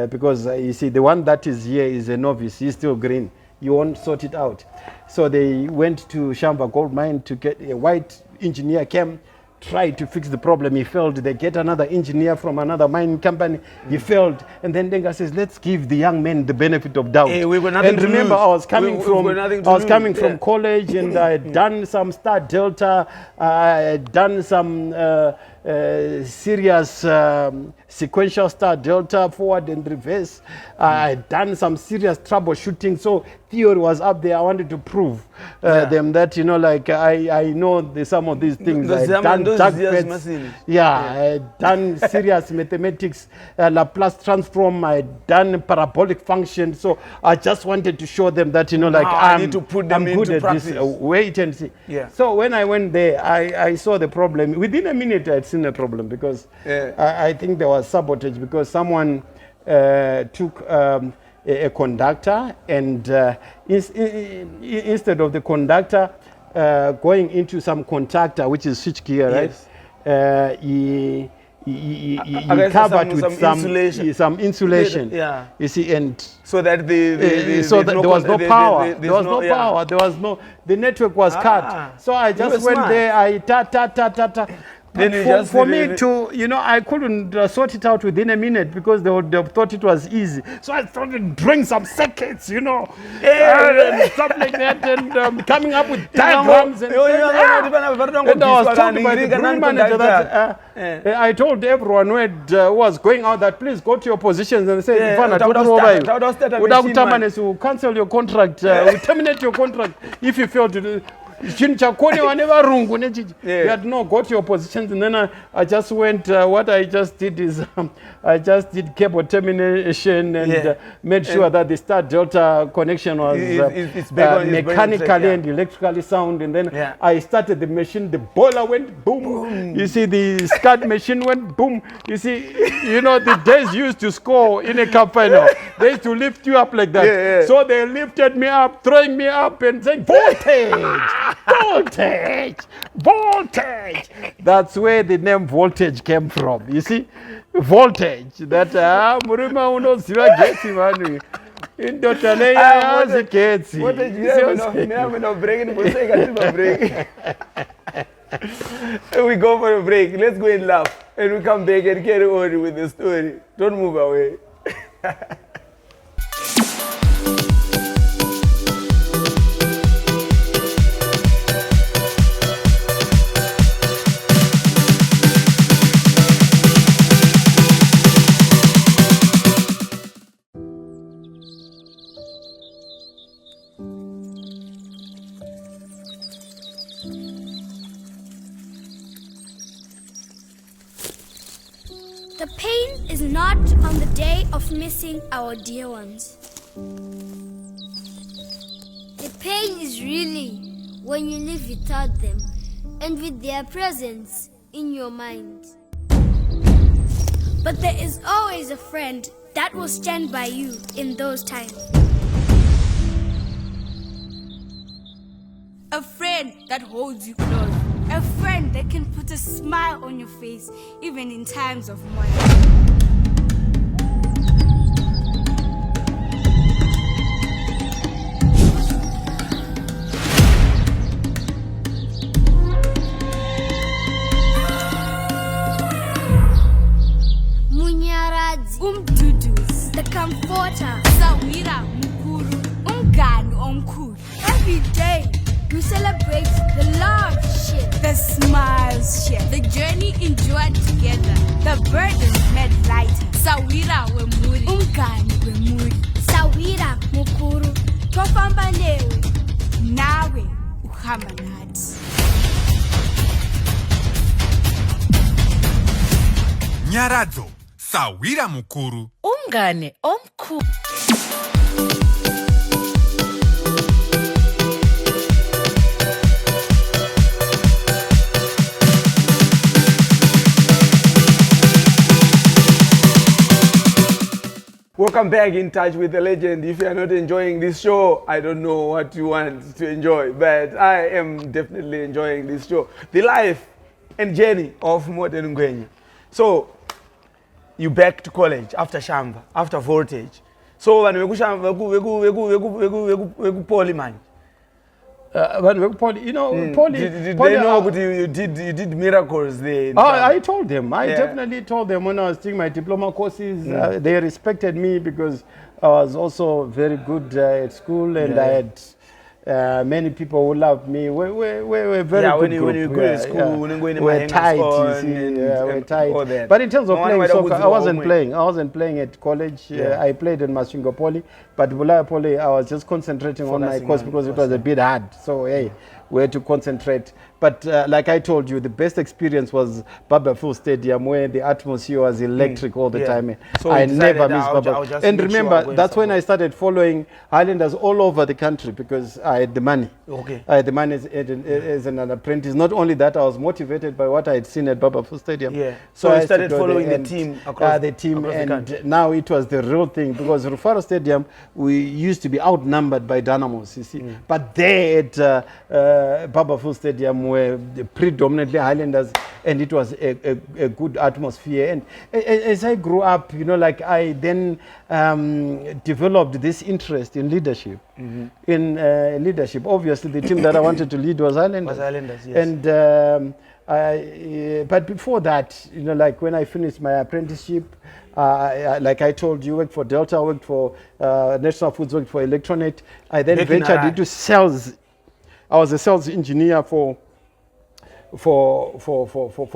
Because you see, the one that is here is a novice, he's still green. You won't sort it out. So they went to Shamba Gold Mine to get a white engineer, came, tried to fix the problem. He failed. They get another engineer from another mining company. He failed. And then Denga says, let's give the young men the benefit of doubt. Hey, we were nothing and to remember, lose. I was coming from college, and I had done some Star Delta. I had done some serious sequential Star Delta, forward and reverse. I had done some serious troubleshooting. So theory was up there. I wanted to prove them that, you know, like I know some of these things. I had done I had done serious mathematics, Laplace transform. I had done parabolic function. So I just wanted to show them that, you know, like I need to put them good into at practice. this. Wait and see. So when I went there, I saw the problem. Within a minute, I had seen the problem because I think there was sabotage because someone took a conductor and instead of the conductor going into some contactor, which is switchgear, right? He covered with some insulation. You see, and so that there was no power. There was no power. There was no. The network was cut. So I just went there. I for me to, you know, I couldn't sort it out within a minute because they would have thought it was easy. So I started drawing some circuits, you know, and stuff like that, and coming up with diagrams. And I was told by the brewery manager that I told everyone who was going out that please go to your positions and say, we'll cancel your contract, we'll terminate your contract if you fail to do. You had no got your positions, and then I just went. What I just did is I just did cable termination and made sure that the star delta connection was mechanically and electrically sound, and then I started the machine. The boiler went boom. You see, the SCAD machine went boom. You see, the days used to score in a cup final. They used to lift you up like that. So they lifted me up, throwing me up and saying, voltage, voltage, voltage. That's where the name voltage came from. You see, voltage. That Murima unoziva gesi manu. Indota leya ziketsi. Voltage. Never no break. We go for a break. Let's go and laugh, and we come back and carry on with the story. Don't move away. The pain is not on the day of missing our dear ones. The pain is really when you live without them and with their presence in your mind. But there is always a friend that will stand by you in those times. A friend that holds you close. A friend that can put a smile on your face even in times of mourning. Munyaradzi, Umdudus, the comforter, Sawira Mukuru, Umgani Omkuru. Every day we celebrate the love shared, the smiles shared, the journey endured together, the burdens made lighter. Sawira Wemuri, Umgani Wemuri, Sawira Mukuru, Tofamba newe, nawe uhamba nathi. Nyaradzo, Sawira Mukuru, Umgani Omkuru. Welcome back in touch with the legend. If you are not enjoying this show, I don't know what you want to enjoy, but I am definitely enjoying this show. The life and journey of Modern Ngwenya. So, you back to college after Shamba, after Voltage. So, when we go poly man. Poly, Poly. Did they know you did miracles there? I told them. I definitely told them when I was taking my diploma courses. They respected me because I was also very good at school, and I had many people who loved me. We're very good when group. you go to school, we're tight. You see, we're tight. But in terms of playing soccer, I wasn't playing. I wasn't playing at college. I played in Masvingo Poly, but Bulaya Poly, I was just concentrating on my course because it was a bit hard. So hey, we had to concentrate. But like I told you, the best experience was Baba Full Stadium, where the atmosphere was electric all the time. So I never missed Baba. And remember, that's when I started following Highlanders all over the country because I had the money. Okay. I had the money as an apprentice. Not only that, I was motivated by what I had seen at Baba Full Stadium. Yeah. So I started following the team across the team, across and the country. now it was the real thing because Rufaro Stadium, we used to be outnumbered by Dynamos, you see. But there at Baba Full Stadium were predominantly Highlanders, and it was a good atmosphere. And as I grew up, like I then developed this interest in leadership. In leadership, obviously, the team that I wanted to lead was Highlanders. Yes. And but before that, like when I finished my apprenticeship, like I told you, worked for Delta, worked for National Foods, worked for Electronet. I then ventured into sales. I was a sales engineer for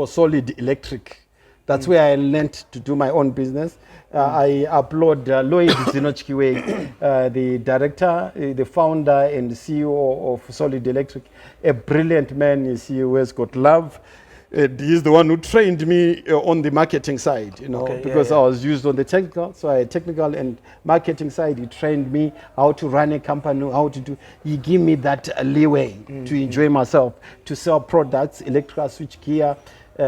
Solid Electric. That's where I learned to do my own business. I applaud Lloyd Zinochkiwe, the director, the founder and CEO of Solid Electric, a brilliant man. Who has got love. He's the one who trained me on the marketing side, because I was used on the technical, so I technical and marketing side. He trained me how to run a company, how to do. He gave me that leeway to enjoy myself, to sell products, electrical switch gear. We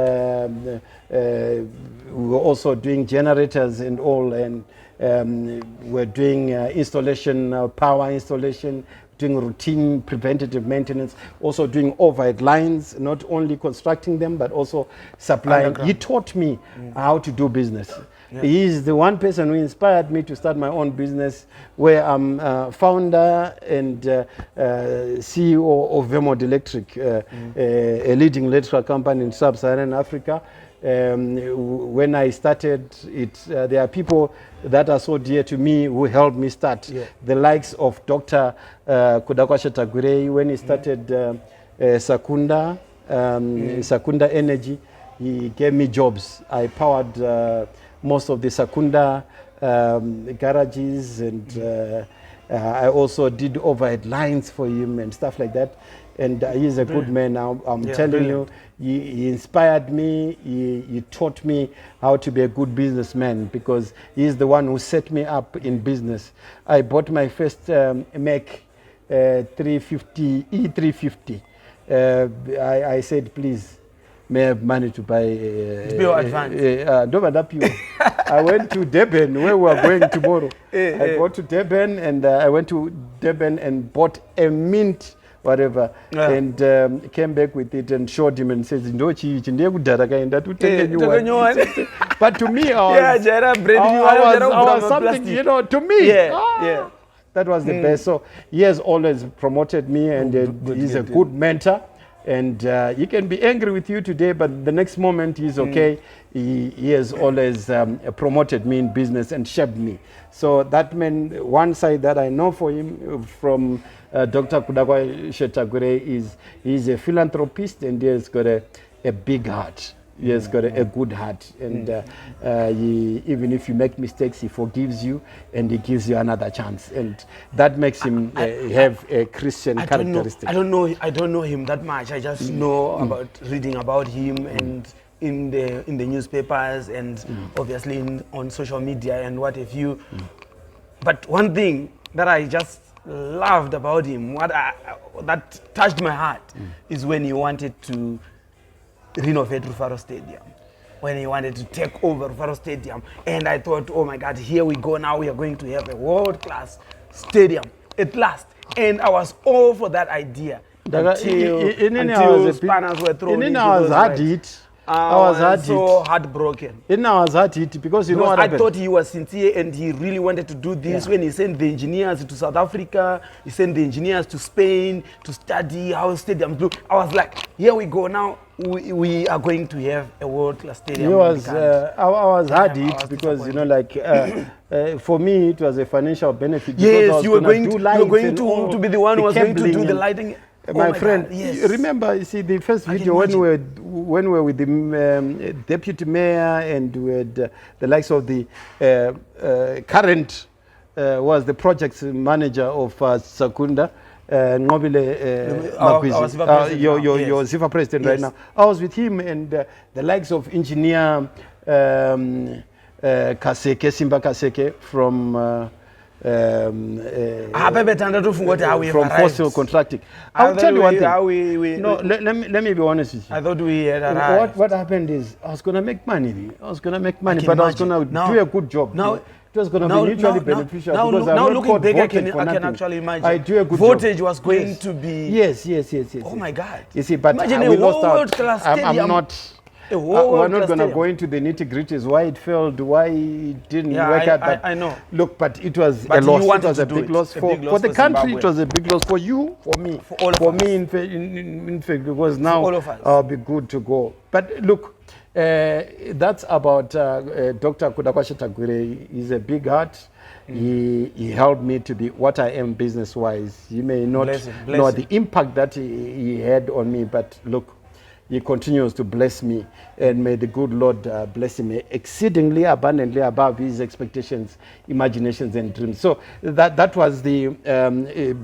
were also doing generators and all, and we're doing installation, power installation, doing routine preventative maintenance, also doing overhead lines, not only constructing them, but also supplying. He taught me how to do business. Yeah. He is the one person who inspired me to start my own business, where I'm founder and CEO of Vermont Electric, a leading electrical company in sub-Saharan Africa. When I started it, there are people that are so dear to me who helped me start. Yeah. The likes of Dr. Kudakwasha Tagure, when he started Sakunda, Sakunda Energy, he gave me jobs. I powered most of the Sakunda garages, and I also did overhead lines for him and stuff like that. And he's a good man. I'm telling you, he inspired me. He taught me how to be a good businessman, because he's the one who set me up in business. I bought my first Mac 350 E350. I said, please, may I have money to buy I went to Durban, where we are going tomorrow. I got to Durban, and I went to Durban and bought a mint whatever, and came back with it and showed him and says, but to me, I was something, to me, that was the best. So he has always promoted me, and he's a good mentor. And he can be angry with you today, but the next moment he's okay. He has always promoted me in business and shaped me. So that meant one side that I know for him from Dr. Kudakwa Shetagure is he's a philanthropist, and he has got a big heart. He has got a good heart, and even if you make mistakes, he forgives you and he gives you another chance, and that makes him have a Christian characteristic. I don't know him that much. I just know about reading about him and in the newspapers and obviously on social media and what have you. But one thing that I just loved about him, that touched my heart, is when he wanted to renovate Rufaro Stadium, when he wanted to take over Rufaro Stadium. And I thought, oh my God, here we go now. We are going to have a world-class stadium at last. And I was all for that idea until spanners were thrown into those rights. I was so heartbroken. I was hearted because you know what happened? I thought he was sincere and he really wanted to do this. When he sent the engineers to South Africa, he sent the engineers to Spain to study how stadiums look. I was like, here we go now. We are going to have a world-class stadium. I was hearted because for me it was a financial benefit. Yes, you were going to be the one who was going to do the lighting. My friend, remember, you see the first video when we were with the deputy mayor, and we had the likes of the current was the project manager of Sakunda, Nobile Makwizi, your ZIFA president right now. I was with him, and the likes of engineer Kaseke, Simba Kaseke from from Fossil Contracting. I'll tell you one thing. Let me be honest with you. I thought we had arrived. What happened is I was going to make money. But I was going to do a good job. Now, it was going to be mutually beneficial. Now looking back, I can actually imagine. I do a good Voltage job. Was going to be... Yes. Oh my God. You see, but imagine we lost out. I'm not... we're not going to go into the nitty-gritties, why it failed, why it didn't work out. But I know. Look, but it was a loss. It was a big loss for the country. It was a big loss for you, for me. For all of us. In fact, because now I'll be good to go. But look, that's about Dr. Kudakwasha Tagure. He's a big heart. He helped me to be what I am business-wise. You may not know the impact that he had on me, but look, he continues to bless me, and may the good Lord bless him exceedingly abundantly above his expectations, imaginations, and dreams. So that was the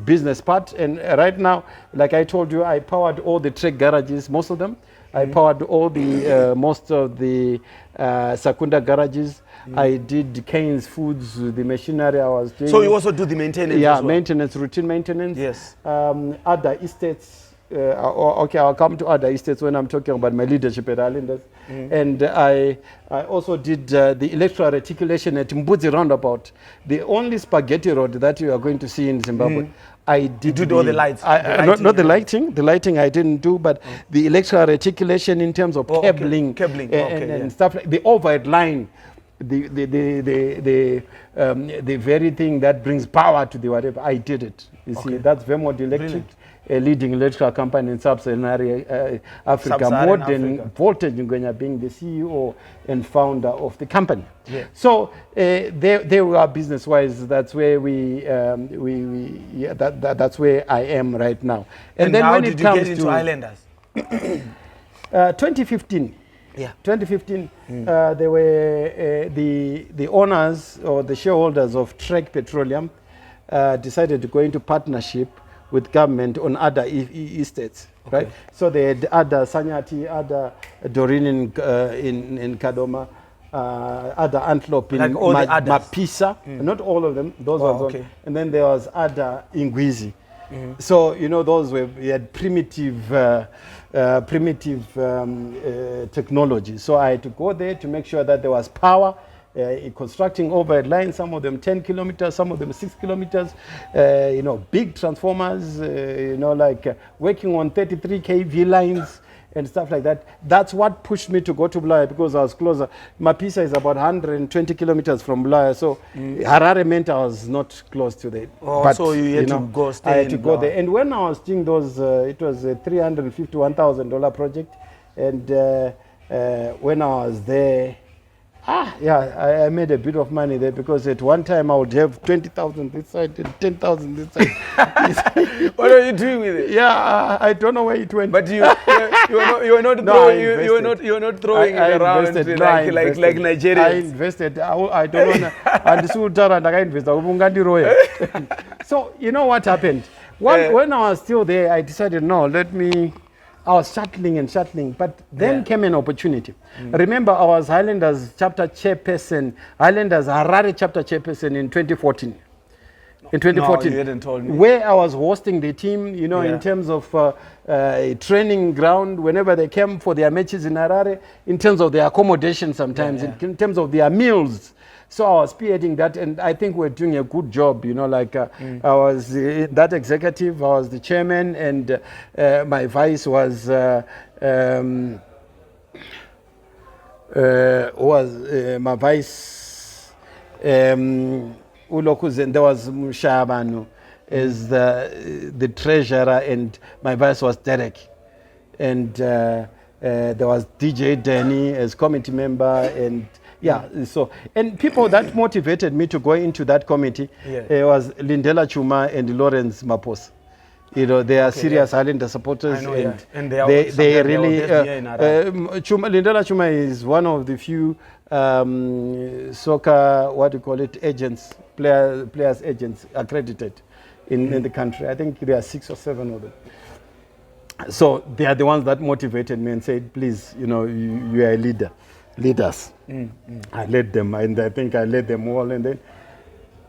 business part. And right now, like I told you, I powered all the truck garages, most of them. I powered all the most of the Sakunda garages. I did Kane's Foods, the machinery I was doing. So you also do the maintenance? Yeah, as well? maintenance, routine maintenance. Yes. Other estates. Okay, I'll come to other estates when I'm talking about my leadership at Highlanders. And I also did the electoral reticulation at Mbudzi Roundabout, the only spaghetti road that you are going to see in Zimbabwe. I did. You did all the lights? Not the lighting. The lighting I didn't do, but the electoral reticulation in terms of cabling, and stuff like the overhead line. The very thing that brings power to the whatever, I did it. You see, that's Vermont Electric, a leading electrical company in sub-Saharan Africa. Modern Voltage Ngwenya being the CEO and founder of the company. Yeah. So they were business-wise. That's where that's where I am right now. And then how when did it comes you get into Highlanders? 2015. Yeah, 2015, they were the owners or the shareholders of Trek Petroleum decided to go into partnership with government on other estates, right? So they had other Sanyati, other Dorin in Kadoma, other Antelope in like all the others. Mapisa, not all of them, those ones. And then there was other Ingwizi. So, you know, those were, we had primitive technology. So I had to go there to make sure that there was power, constructing overhead lines, some of them 10 kilometers, some of them 6 kilometers, you know, big transformers, you know, like working on 33 kV lines and stuff like that. That's what pushed me to go to Bulaya, because I was closer. Mapisa is about 120 kilometers from Bulaya, so Harare meant I was not close to there. Oh, but, so you had to go stay. I had to go there. And when I was doing those, it was a $351,000 project. And when I was there, I made a bit of money there, because at one time I would have 20,000 this side and 10,000 this side. What are you doing with it? Yeah, I don't know where it went. But you were not throwing it around like Nigerians. I invested. I don't know. So you know what happened? When I was still there, I decided, no, I was shuttling, but then came an opportunity. Remember, I was Highlanders chapter chairperson, Highlanders Harare chapter chairperson in 2014. In 2014, no, you hadn't told me. Where I was hosting the team, you know, in terms of training ground, whenever they came for their matches in Harare, in terms of their accommodation sometimes, in terms of their meals. So I was spearheading that, and I think we're doing a good job, you know, like I was that executive, I was the chairman, and my vice was my vice, Ulokuzen, there was Mushabanu as the treasurer, and my vice was Derek. And there was DJ Danny as committee member, and so, and people that motivated me to go into that committee was Lindela Chuma and Lawrence Mapos. You know, they are serious Highlander supporters. I know, and they really, Lindela Chuma is one of the few soccer, agents, players agents accredited in the country. I think there are 6 or 7 of them. So they are the ones that motivated me and said, please, you know, you are a leader. Lead us. I led them, and I think I led them all. And then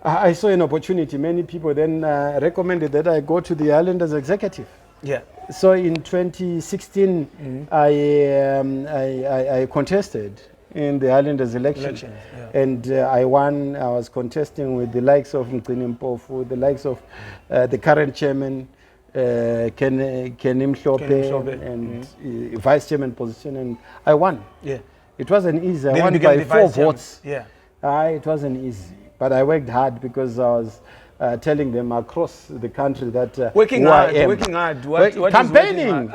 I saw an opportunity. Many people then recommended that I go to the Highlanders executive. Yeah. So in 2016, I contested in the Highlanders election. And I won. I was contesting with the likes of Mgcini Mpofu, the likes of the current chairman, Kenim Mhlope, and vice chairman position, and I won. Yeah. It wasn't easy. I won by 4 votes. Yeah. It wasn't easy, but I worked hard, because I was telling them across the country that working hard. What campaigning.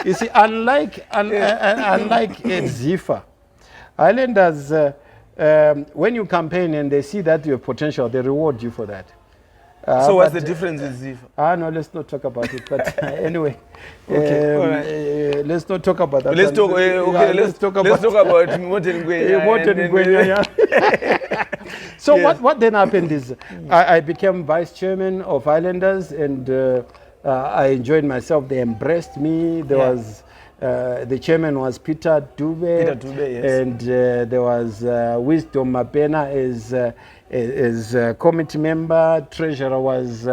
You see, unlike at ZIFA, Highlanders, when you campaign and they see that you have potential, they reward you for that. So what's the difference with ZIFA? No, let's not talk about it. But anyway, Okay, all right. let's not talk about that. Let's talk. Let's talk about modern Ngwenya. Modern Ngwenya, yeah. So Yes. what then happened is I became vice chairman of Highlanders, and I enjoyed myself. They embraced me. There was the chairman was Peter Dube. Peter Dube, yes. And there was Wisdom Mapena as committee member. Treasurer was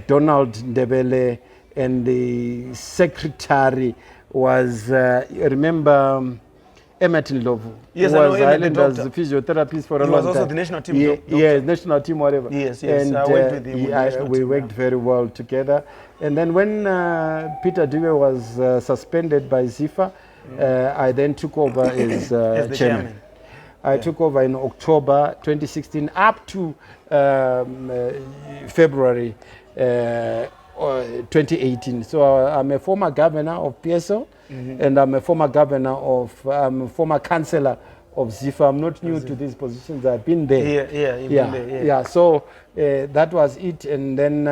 Donald Ndebele, and the secretary was remember Emerton Lovu. Yes, who I know was Emerton, the Highlanders doctor. physiotherapist for a He long was also time. the national team Yes, national team, whatever. Yes, yes, And I worked with him with the national we team, worked very well together. And then when Peter Dube was suspended by ZIFA, I then took over as As the chairman. I took over in October 2016 up to February 2018. So I'm a former governor of PSL, and I'm a former governor of, former councillor of ZIFA. I'm not new to these positions. I've been there. Yeah. So that was it, and then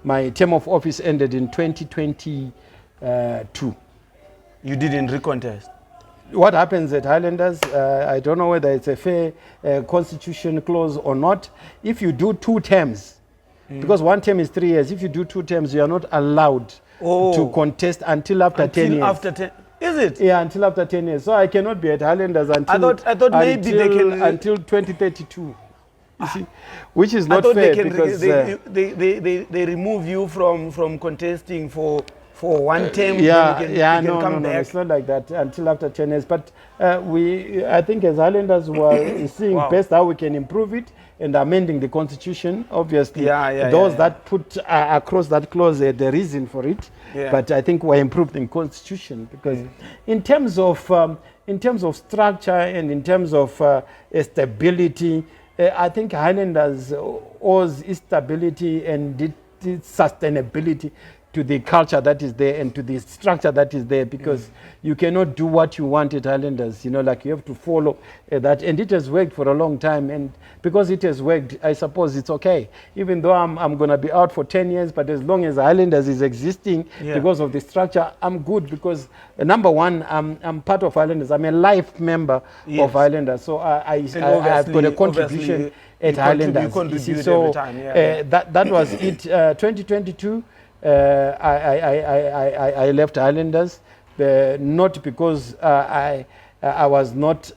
my term of office ended in 2022. You didn't recontest. What happens at Highlanders, I don't know whether it's a fair constitution clause or not. If you do 2 terms, because 1 term is 3 years, if you do 2 terms, you are not allowed to contest until after 10 years. After 10, is it? Yeah, until after 10 years. So I cannot be at Highlanders until I thought maybe they can until 2032. You see, which is I not thought fair they can because they remove you from contesting for 1 term. no, come back. it's not like that until after 10 years. But I think as Highlanders were seeing best how we can improve it and amending the constitution. Obviously, those that put across that clause had a reason for it. Yeah. But I think we're improving constitution because in terms of structure and in terms of stability, I think Highlanders owes stability and its sustainability to the culture that is there and to the structure that is there, because you cannot do what you want at Highlanders, like you have to follow that, and it has worked for a long time, and because it has worked, I suppose it's okay, even though I'm going to be out for 10 years, but as long as Highlanders is existing because of the structure, I'm good, because number one, I'm part of Highlanders, I'm a life member of Highlanders, so I've got a contribution at Highlanders. You contribute so every time. that was it. 2022 I left Highlanders, not because I was not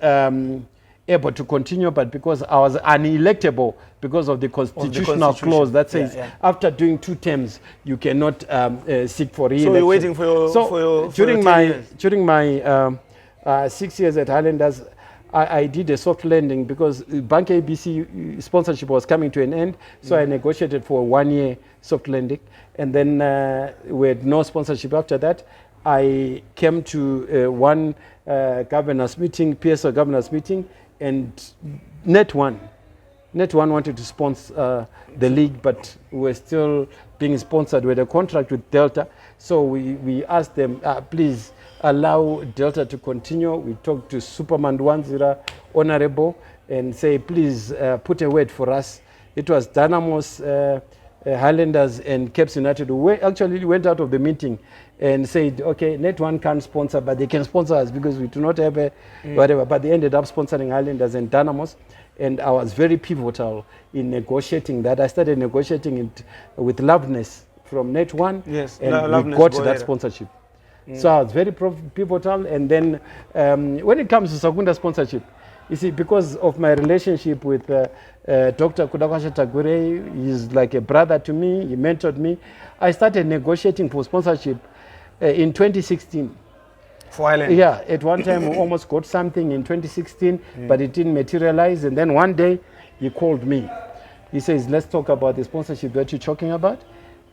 able to continue, but because I was unelectable because of the constitutional clause that says after doing 2 terms you cannot seek for re-election. So you're waiting for your during my 6 years at Highlanders, I did a soft landing because Bank ABC sponsorship was coming to an end, so I negotiated for a 1-year soft landing, and then we had no sponsorship after that. I came to one governors meeting, PSL governors meeting, and Net One wanted to sponsor the league, but we're still being sponsored with a contract with Delta, so we asked them, please allow Delta to continue. We talked to Superman Wanzira, Honorable, and say, please put a word for us. It was Dynamos, Highlanders, and Caps United who actually went out of the meeting and said, okay, Net One can't sponsor, but they can sponsor us because we do not have a whatever. But they ended up sponsoring Highlanders and Dynamos, and I was very pivotal in negotiating that. I started negotiating it with Loveness from Net One, and we got that sponsorship. So I was very pivotal, and then when it comes to Sakunda sponsorship, you see, because of my relationship with Dr. Kudakwasha Tagure, he's like a brother to me, he mentored me, I started negotiating for sponsorship in 2016. For Ireland? Yeah, at one time we almost got something in 2016, but it didn't materialize, and then one day he called me. He says, let's talk about the sponsorship that you're talking about.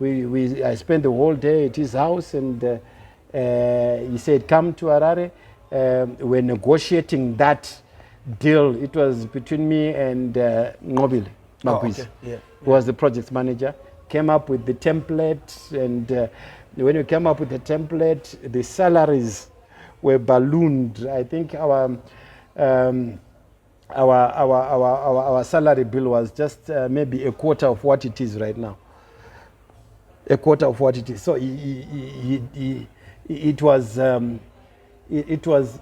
I spent the whole day at his house, and he said, come to Harare. We're negotiating that deal. It was between me and Ngobile Magwiz, who was the project manager. Came up with the template, and when we came up with the template, the salaries were ballooned. I think our our salary bill was just maybe a quarter of what it is right now. A quarter of what it is. So it was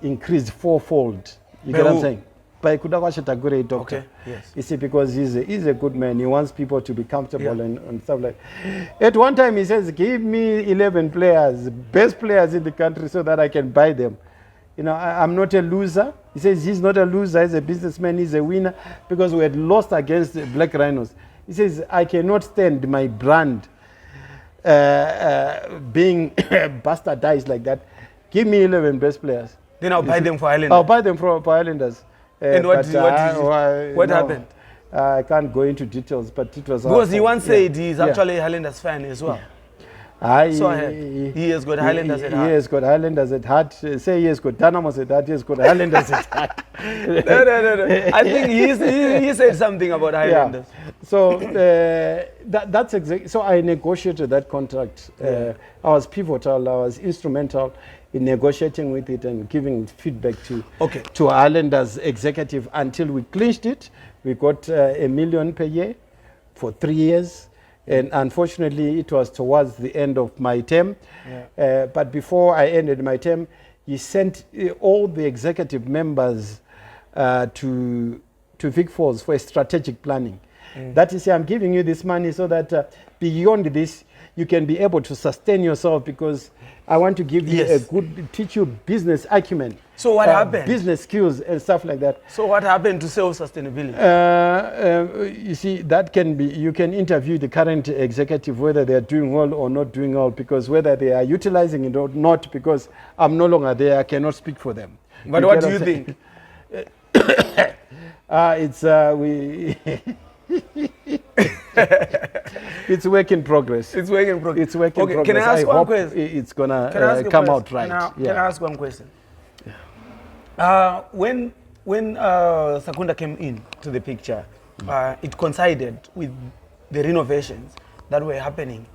increased fourfold. You get what I'm saying? By Kudawasha Tagore doctor. Okay, yes. You see, because he's a good man. He wants people to be comfortable and stuff like that. At one time he says, give me 11 players, best players in the country so that I can buy them. You know, I'm not a loser. He says he's not a loser, he's a businessman, he's a winner, because we had lost against the Black Rhinos. He says, I cannot stand my brand being bastardized like that. Give me 11 best players. Then I'll buy them for Highlanders. I'll buy them for Highlanders. And what happened? I can't go into details, but it was... Because he once said he's actually a Highlanders fan as well. So he has got Highlanders at heart. He has got Highlanders at heart. Say he has got Dynamos at heart, he has got Highlanders at heart. No. I think he said something about Highlanders. Yeah. So that's exactly. So I negotiated that contract. I was pivotal. I was instrumental in negotiating with it and giving feedback to Highlanders executive until we clinched it. We got $1 million per year for 3 years. And unfortunately, it was towards the end of my term. But before I ended my term, he sent all the executive members to Vic Falls for strategic planning. That is, I'm giving you this money so that beyond this, you can be able to sustain yourself, because I want to give you teach you business acumen. So what happened? Business skills and stuff like that. So what happened to self-sustainability? You see, that can be, you can interview the current executive whether they are doing well or not doing well, because whether they are utilizing it or not, because I'm no longer there, I cannot speak for them. But what do you think? It's work in progress. It's work in progress. It's work in progress. Can I ask one question? It's gonna come out right. Can I ask one question? When Sakunda came in to the picture, it coincided with the renovations that were happening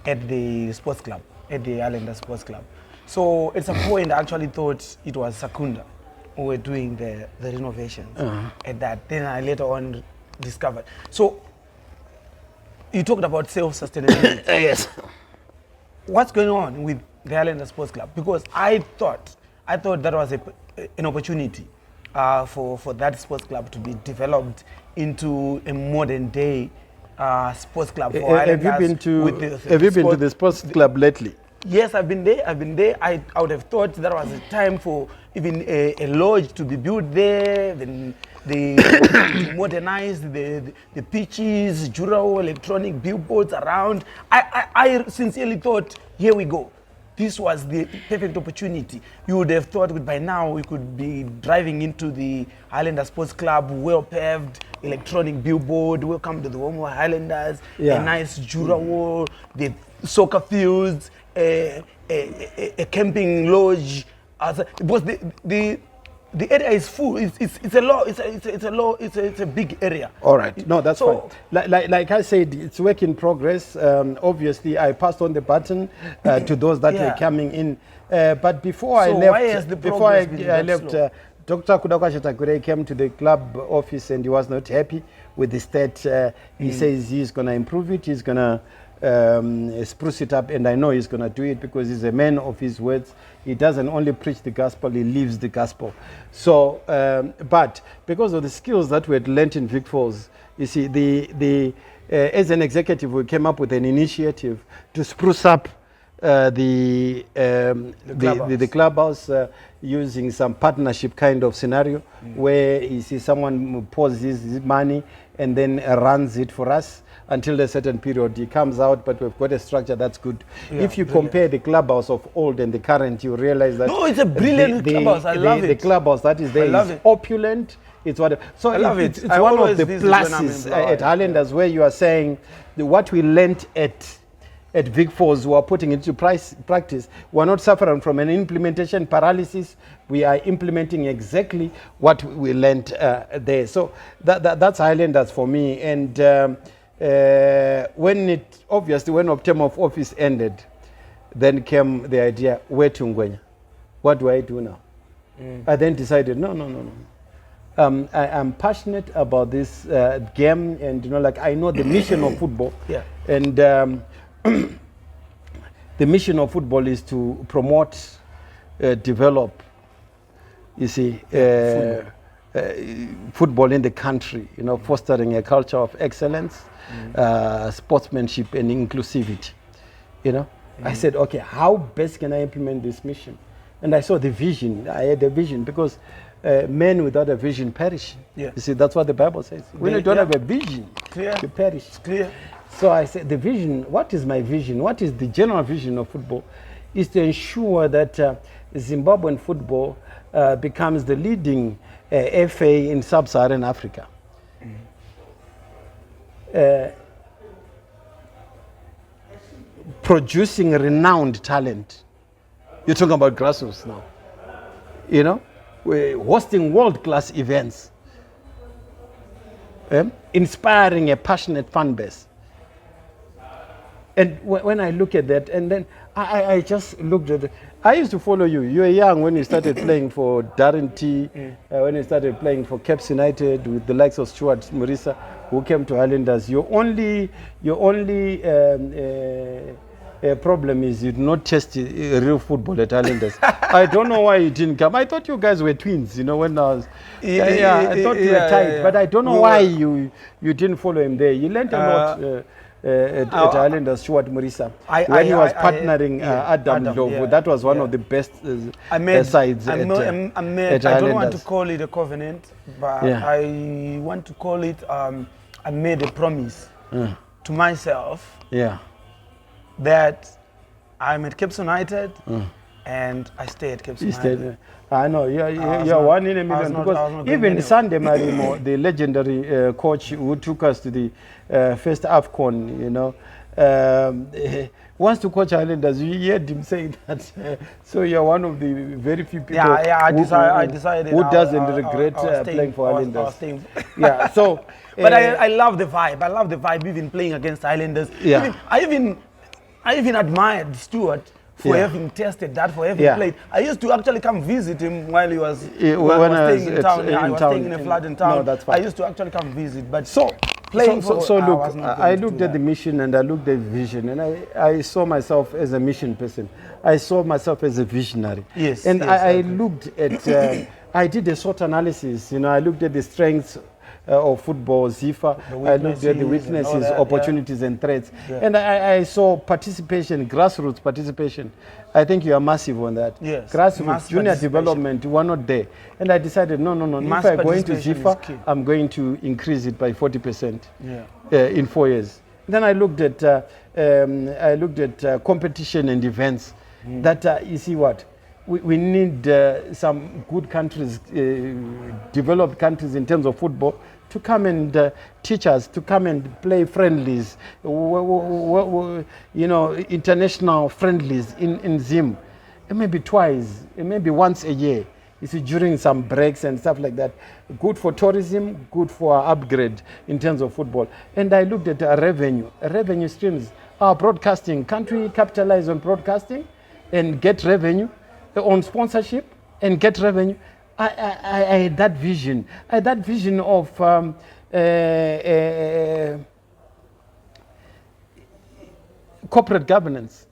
at the sports club, at the Highlanders Sports Club. So at some point, I actually thought it was Sakunda who were doing the renovations at that. Then I later on discovered. So you talked about self-sustainability. Yes. What's going on with the Highlanders Sports Club? Because I thought that was an opportunity for that sports club to be developed into a modern day sports club for Have you been to the sports club lately? Yes, I've been there. I would have thought that was a time for even a lodge to be built there. Then they modernized the pitches, Jurao electronic billboards around. I sincerely thought, here we go. This was the perfect opportunity. You would have thought by now we could be driving into the Highlanders Sports Club, well paved, electronic billboard, welcome to the home of Highlanders, a nice Jurao, the soccer fields, a camping lodge. Because the area is full. It's a big area. All right. No, that's fine. Like I said, it's work in progress. Obviously, I passed on the baton to those that were coming in. But before I left, Dr. Kudawasha Tagore came to the club office and he was not happy with the state. He says he's going to improve it. He's going to spruce it up, and I know he's going to do it because he's a man of his words. He doesn't only preach the gospel, he lives the gospel. So, but because of the skills that we had learnt in Vic Falls, you see, as an executive, we came up with an initiative to spruce up the clubhouse using some partnership kind of scenario where you see someone pours his money and then runs it for us until a certain period. He comes out, but we've got a structure that's good. If you compare the clubhouse of old and the current, you realize that it's a brilliant clubhouse. I love it. The clubhouse that is there is opulent. It's what. So I love it. It's one of the pluses at Highlanders where you are saying what we learnt at Vic Falls, we are putting into practice. We are not suffering from an implementation paralysis. We are implementing exactly what we learnt there. So that's Highlanders for me. And when our term of office ended, then came the idea, where to Ngwenya? What do I do now? I then decided, no. I'm passionate about this game, and like I know the mission of football. Yeah. And the mission of football is to promote, develop, you see, football in the country. Fostering a culture of excellence, sportsmanship, and inclusivity. I said, okay, how best can I implement this mission? And I saw the vision. I had a vision because men without a vision perish. Yeah. You see, that's what the Bible says. When you don't have a vision, you perish. It's clear. So I said, the vision, what is my vision? What is the general vision of football? Is to ensure that Zimbabwean football becomes the leading FA in sub-Saharan Africa. Producing renowned talent. You're talking about grassroots now. We're hosting world-class events. Inspiring a passionate fan base. And when I look at that, and then I just looked at it. I used to follow you. You were young when you started playing for Darren T, when you started playing for Caps United with the likes of Stuart Murisa, who came to Highlanders. Your only problem is you did not test real football at Highlanders. I don't know why you didn't come. I thought you guys were twins, when I was... I thought you were tight, but I don't know why you didn't follow him there. You learned a lot at Highlanders, Stuart Murisa. When he was partnering Adam Love, that was one of the best sides at Highlanders. I don't want to call it a covenant, but I want to call it, I made a promise to myself that I'm at Cape United and I stay at Cape United. I know, you're one in a million. Because even Sunday Marimo, the legendary coach who took us to the first AFCON, wants to coach Highlanders. You heard him saying that. So you're one of the very few people I decided who doesn't regret playing for Highlanders. So... But I love the vibe. I love the vibe even playing against Highlanders. Yeah. I even admired Stuart for having tested that, for having played. I used to actually come visit him while he was staying in town. I was staying in a flat in town. No, that's fine. I used to actually come visit. But look, I looked at the mission and I looked at the vision, and I saw myself as a mission person. I saw myself as a visionary. Yes. And I looked at, I did a SWOT analysis. I looked at the strengths of football, ZIFA. I looked at the weaknesses, opportunities, and threats. And I saw participation, grassroots participation. I think you are massive on that. Yes. Grassroots, junior development, you are not there. And I decided, no. If I go into ZIFA, I'm going to increase it by 40% in 4 years. Then I looked at competition and events. That you see what? We need some good countries, developed countries in terms of football, to come and teach us, to come and play friendlies, international friendlies in Zim. It may be twice, it may be once a year. You see, during some breaks and stuff like that. Good for tourism, good for our upgrade in terms of football. And I looked at revenue streams. Our broadcasting, can't we capitalize on broadcasting and get revenue? On sponsorship and get revenue? I had that vision. I had that vision of corporate governance,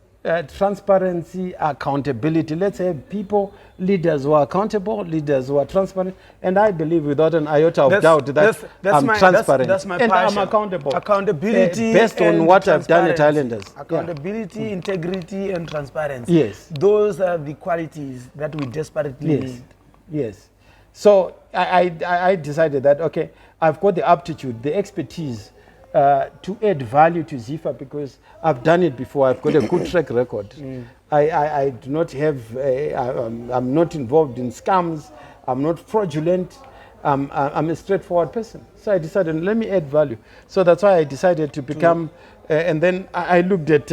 transparency, accountability. Let's have people, leaders who are accountable, leaders who are transparent. And I believe without an iota of doubt that I'm transparent. That's my and passion. I'm accountable. Accountability based on what I've done at Highlanders. Accountability, integrity, and transparency. Yes. Those are the qualities that we desperately need. Yes. So I decided that, okay, I've got the aptitude, the expertise to add value to ZIFA because I've done it before. I've got a good track record. I do not have, I'm not involved in scams. I'm not fraudulent. I'm a straightforward person. So I decided, let me add value. So that's why I decided to become, and then I looked at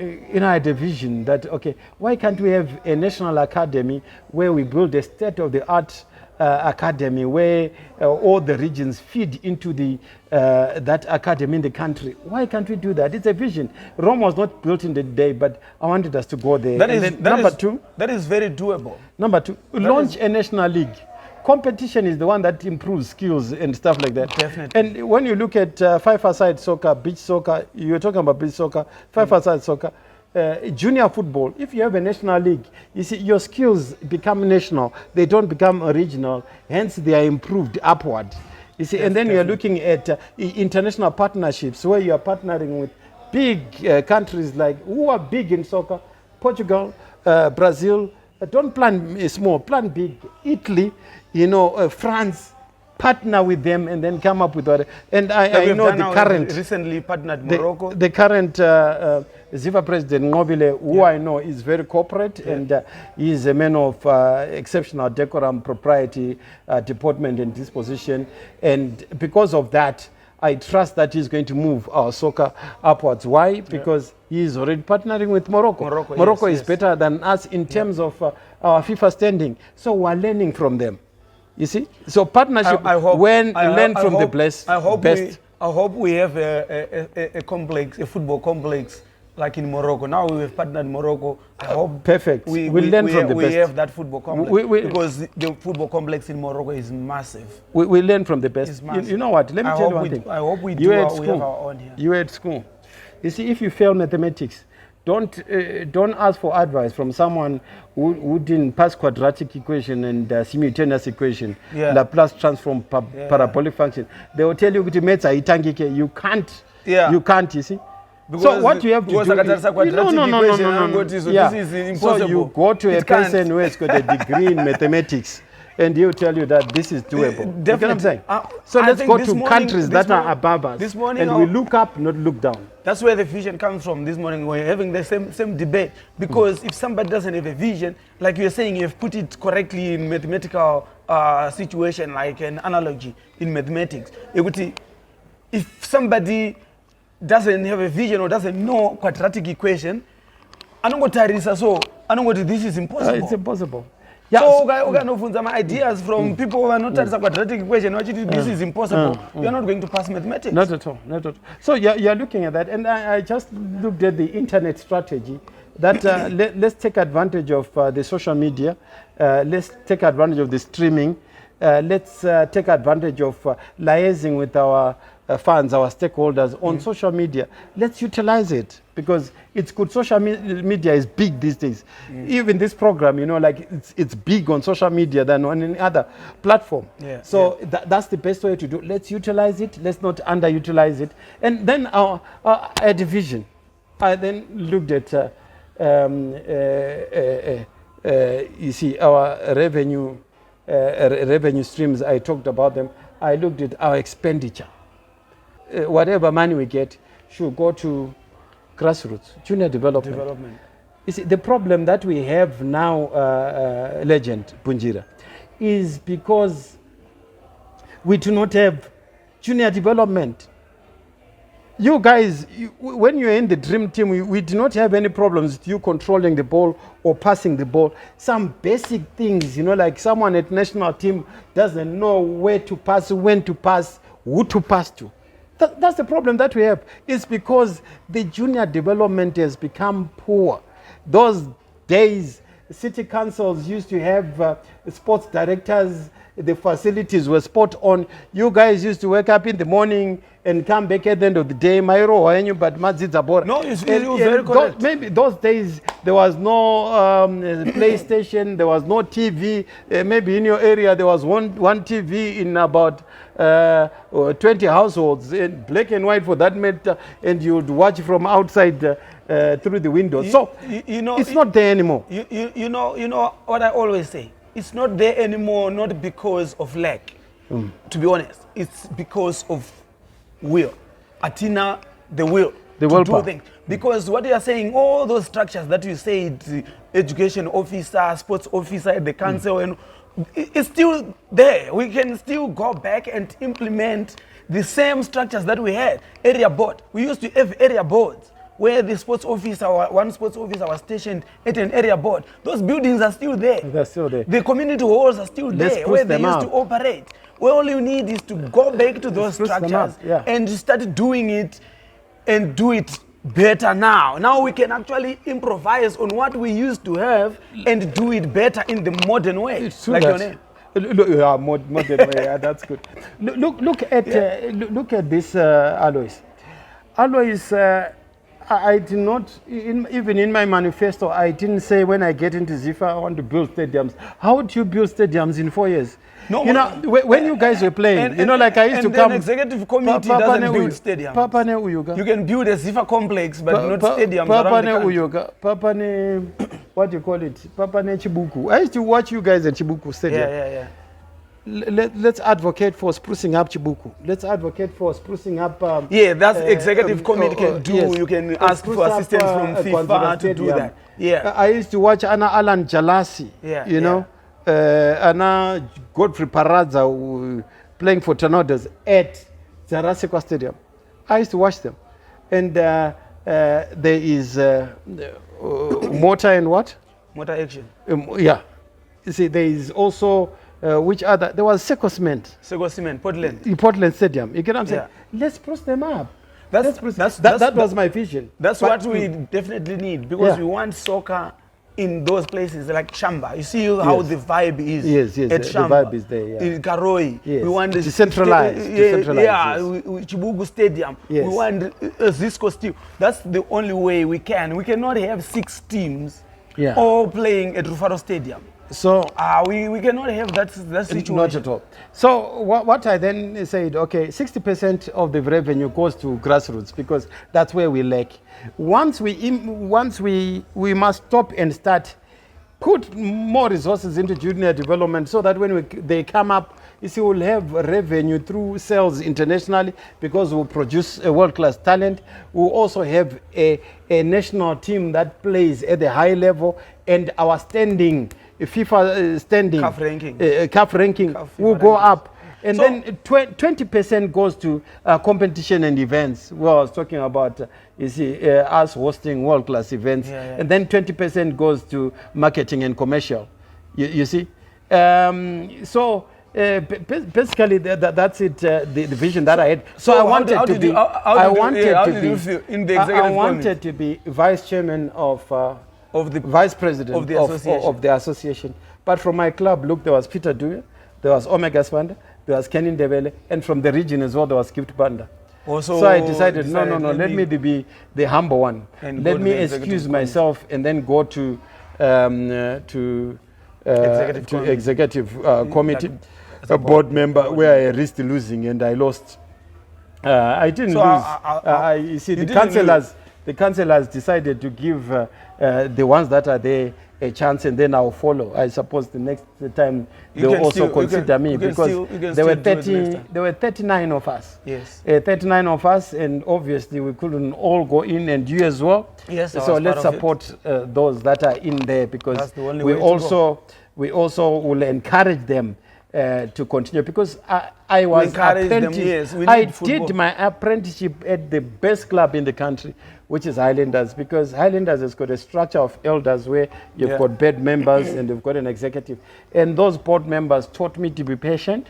I had a vision that, okay, why can't we have a national academy where we build a state-of-the-art academy where all the regions feed into the that academy in the country. Why can't we do that? It's a vision. Rome was not built in the day, but I wanted us to go there. That is very doable. Number two, launch a national league. Competition is the one that improves skills and stuff like that. Definitely. And when you look at five-a-side soccer, beach soccer, you were talking about beach soccer, five-a-side soccer, junior football, if you have a national league, you see your skills become national. They don't become regional. Hence, they are improved upward. You see, and then you're looking at international partnerships where you are partnering with big countries like who are big in soccer, Portugal, Brazil. Don't plan small, plan big. Italy, France, partner with them and then come up with what. And I know the current. Recently partnered Morocco. The current ZIFA president, Ngwenya, who I know is very corporate and he is a man of exceptional decorum, propriety, deportment and disposition. And because of that, I trust that he's going to move our soccer upwards. Why? Because he is already partnering with Morocco. Morocco is better than us in terms of our FIFA standing. So we're learning from them. You see? So partnership, learn from the best. I hope we have a complex, a football complex like in Morocco. Now we have partnered Morocco. I hope perfect. We learn from the best. We have that football complex because the football complex in Morocco is massive. We learn from the best. You know what? Let me tell you one thing. I hope we do. We have our own here. You were at school. You see, if you fail mathematics, don't ask for advice from someone who didn't pass quadratic equation and simultaneous equation, Laplace transform, parabolic function. They will tell you you can't. You can't. You see. Because so what you have to do no. This is impossible. So you go to a person who has got a degree in mathematics and he'll tell you that this is doable. Definitely. You know what I'm saying? So let's go to countries that are above us and we look up, not look down. That's where the vision comes from. This morning we're having the same debate because if somebody doesn't have a vision, like you're saying, you've put it correctly in mathematical situation, like an analogy in mathematics. If somebody doesn't have a vision or doesn't know quadratic equation, this is impossible. It's impossible. So my ideas from people who are not at quadratic equation, this is impossible. You're not going to pass mathematics. Not at all. So you're looking at that, and I just looked at the internet strategy. That let's take advantage of the social media. Let's take advantage of the streaming. Let's take advantage of liaising with our fans, our stakeholders on social media. Let's utilize it because it's good. Social media is big these days. Even this program, it's big on social media than on any other platform. So that's the best way to do it. Let's utilize it. Let's not underutilize it. And then our division. I then looked at you see our revenue streams. I talked about them. I looked at our expenditure. Whatever money we get should go to grassroots, junior development. You see, the problem that we have now, Legend Punjira, is because we do not have junior development. You guys, when you're in the dream team, we do not have any problems with you controlling the ball or passing the ball. Some basic things, like someone at national team doesn't know where to pass, when to pass, who to pass to. That's the problem that we have. It's because the junior development has become poor. Those days, city councils used to have sports directors. The facilities were spot on. You guys used to wake up in the morning and come back at the end of the day. No, it's very correct. Maybe those days there was no PlayStation, there was no TV. Maybe in your area there was one TV in about 20 households, black and white for that matter, and you'd watch from outside through the window. It's not there anymore. You know what I always say. It's not there anymore, not because of lack. To be honest, it's because of will. Atina, the will to do things. Because what you are saying, all those structures that you said, education officer, sports officer, the council, and it's still there. We can still go back and implement the same structures that we had. Area board. We used to have area boards where the sports officer, one sports officer was stationed at an area board. Those buildings are still there. They're still there. The community halls are still Let's there, push where they them used out. to operate. Well, all you need is to go back to those push them structures out, yeah. and start doing it and do it better now. Now we can actually improvise on what we used to have and do it better in the modern way. It's true like your that- name. Look, yeah, modern way, yeah, that's good. Look at this, Alois. Alois, I did not, even in my manifesto, I didn't say when I get into ZIFA, I want to build stadiums. How do you build stadiums in 4 years? No, you know, when you guys were playing, you know, like I used to and come. the executive committee doesn't build stadiums. Papa ne Uyuga. You can build a ZIFA complex, but not stadiums Papa around ne the country. Uyuga. Papa ne, what do you call it? Papa ne Chibuku. I used to watch you guys at Chibuku Stadium. Yeah. Let's advocate for sprucing up Chibuku. Let's advocate for sprucing up. That's executive committee can do. Yes. You can ask for assistance from FIFA to do that. Yeah. I used to watch Anna Alan Jalasi. You know, Anna Godfrey Paradza playing for Tornadoes at Zarasekwa Stadium. I used to watch them, and there is Motor and what? Motor action. Yeah. You see, there is also which other? There was Seco Cement. Sego Cement, Portland. In Portland Stadium. You get what I'm saying? Yeah. Let's push them up. That was my vision. That's But- what we definitely need, because we want soccer in those places like Shamba. You see how the vibe is. Yes, At the Shamba, vibe is there, yeah. In Karoi. Yes. We want the Decentralized, Yeah, yes. Chibugu Stadium. Yes. We want Zisco Steel. That's the only way we can. We cannot have 6 teams all playing at Rufaro Stadium. So we cannot have that situation. not at all. So what I then said, okay, 60% of the revenue goes to grassroots because that's where we lack. Once we must stop and start, put more resources into junior development so that when they come up, you see, we'll have revenue through sales internationally because we'll produce a world-class talent. We'll also have a national team that plays at the high level, and our standing, FIFA standing, CAF ranking will go up. And so then 20% goes to competition and events. Well, I was talking about, you see, us hosting world-class events. And then 20% goes to marketing and commercial. You see? So basically, that's it, the vision that I had. So I wanted to be vice chairman of the vice president of the association. But from my club, look, there was Peter Duya, there was Omega Spanda, there was Kenin Debele, and from the region as well, there was Gift Banda. So I decided, no, let me be the humble one. Let me excuse myself and then go to executive committee, a board member where I risked losing and I lost. I didn't lose. You see, the councillors decided to give the ones that are there a chance, and then I'll follow. I suppose the next time they'll also consider me because there were 39 of us. Yes. 39 of us, and obviously we couldn't all go in, and you as well. Yes. So let's support those that are in there because we also will encourage them to continue because I was apprenticed. I did my apprenticeship at the best club in the country, which is Highlanders, because Highlanders has got a structure of elders where you've got board members and you've got an executive. And those board members taught me to be patient.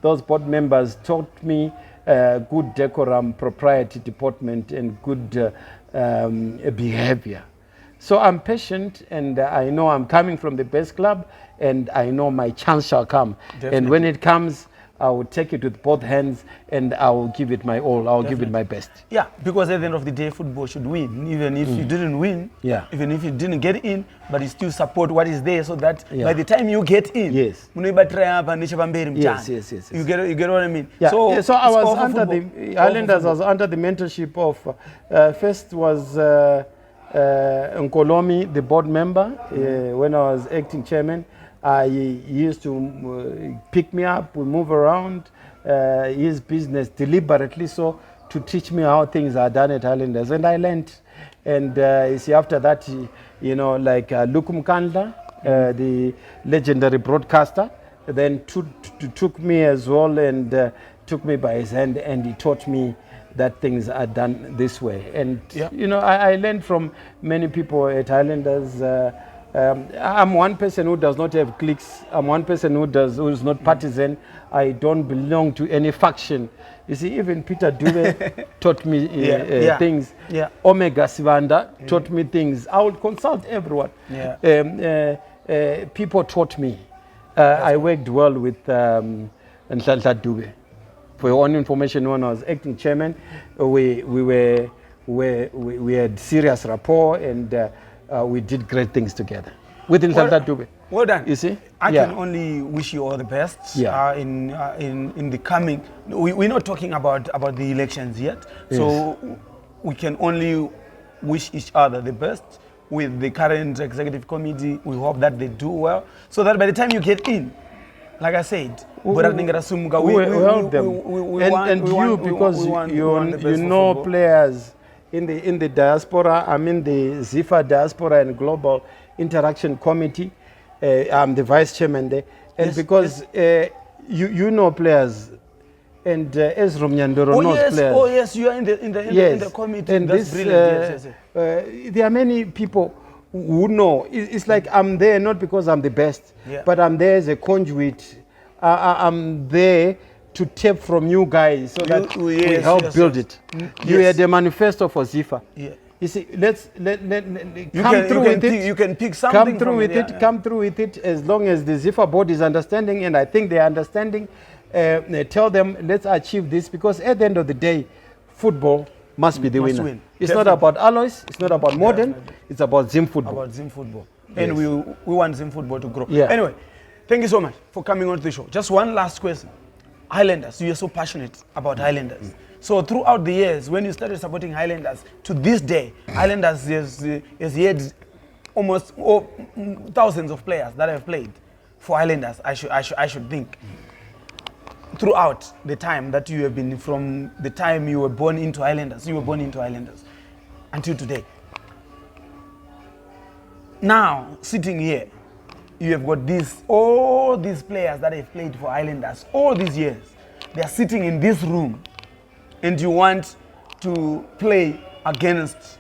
Those board members taught me good decorum, propriety, deportment, and good behavior. So I'm patient, and I know I'm coming from the best club, and I know my chance shall come. Definitely. And when it comes, I will take it with both hands, and I will give it my all. I will give it my best. Yeah, because at the end of the day, football should win. Even if you didn't win, even if you didn't get in, but you still support what is there so that by the time you get in, yes. You get what I mean? Yeah. So I was under the Highlanders. Was under the mentorship of first was Nkolomi, the board member, when I was acting chairman. He used to pick me up, we move around his business deliberately so to teach me how things are done at Highlanders. And I learned. And you see, after that, you know, like Lukum Kandla, the legendary broadcaster, then took me as well and took me by his hand, and he taught me that things are done this way. And you know, I learned from many people at Highlanders. I'm one person who does not have cliques. I'm one person who is not partisan. I don't belong to any faction. You see, even Peter Dube taught me things. Omega Sivanda taught me things. I would consult everyone. People taught me. I worked well with Nhlanhla Dube. For your own information, when I was acting chairman, we had serious rapport, and we did great things together with Nhlanhla Dube. Well done. You see, I can only wish you all the best in the coming. We're not talking about the elections yet, so we can only wish each other the best. With the current executive committee, we hope that they do well, so that by the time you get in, like I said, we help them. And you, because you know players in the diaspora. I'm in the ZIFA Diaspora and Global Interaction Committee. I'm the vice chairman there, and because you know players, and Ezra Mnyandoro knows players. Oh yes, you are in the committee. And that's brilliant. There are many people who know. It's like I'm there not because I'm the best, but I'm there as a conduit. I'm there to tap from you guys so that we help build it. You had a manifesto for ZIFA. You see, you can pick something. Come through with it. Come through with it. As long as the ZIFA board is understanding, and I think they are understanding. Tell them, let's achieve this, because at the end of the day, football must be the winner. It's not about Alois, it's not about Modern, it's about Zim football. About Zim football. And we want Zim football to grow. Anyway, thank you so much for coming on to the show. Just one last question. Highlanders, you are so passionate about Highlanders. So throughout the years, when you started supporting Highlanders, to this day, Highlanders has had almost thousands of players that have played for Highlanders, I should think. Throughout the time that you have been, from the time you were born into Highlanders, until today. Now, sitting here, you have got all these players that have played for Highlanders all these years. They are sitting in this room, and you want to play against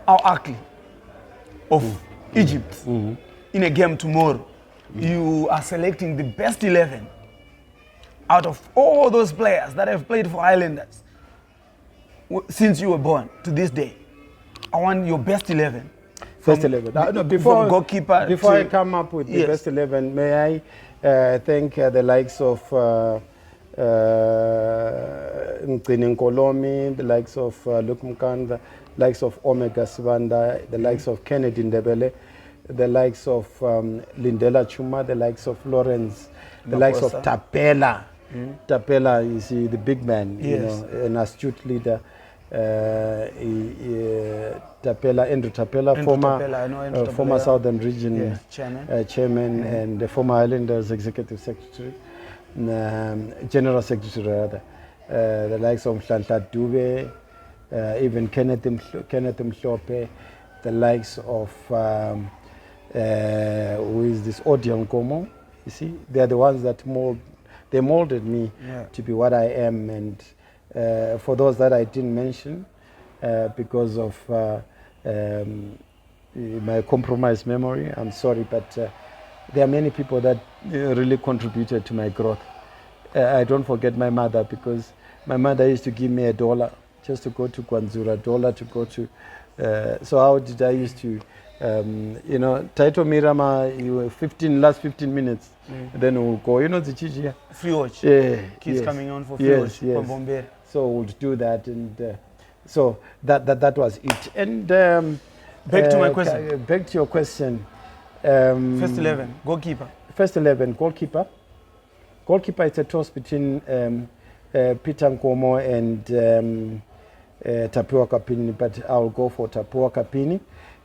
our Akli of Egypt in a game tomorrow. You are selecting the best 11 out of all those players that have played for Highlanders since you were born to this day. I want your best 11. Before goalkeeper. Before I come up with the best 11, may I thank the likes of Ngwenya Nkolomi, the likes of Luke Mkan, the likes of Omega Sivanda, the likes of Kennedy Ndebele, the likes of Lindela Chuma, the likes of Lawrence, the likes of Tapela. Tapela is the big man, you know, an astute leader. Andrew Tapela, former Southern Region chairman and the former Highlanders executive secretary, general secretary rather. The likes of Nhlanhla Dube, even Kenneth Mhlope, the likes of who is this Odion Komo. You see, they are the ones that molded me to be what I am. And for those that I didn't mention, because of my compromised memory, I'm sorry, but there are many people that really contributed to my growth. I don't forget my mother, because my mother used to give me $1 just to go to Kwanzura, $1 to go to. So how did I used to, you know, Taito Mirama, you were last 15 minutes, then we'll go, you know, the Chichi. Free watch. Kids coming on for free watch. Yes. So we'll do that, and so that was it. And back to my question. Back to your question. First 11, goalkeeper. First 11, goalkeeper. Goalkeeper is a toss between Peter Nkomo and Tapua Kapini, but I'll go for Tapua Kapini.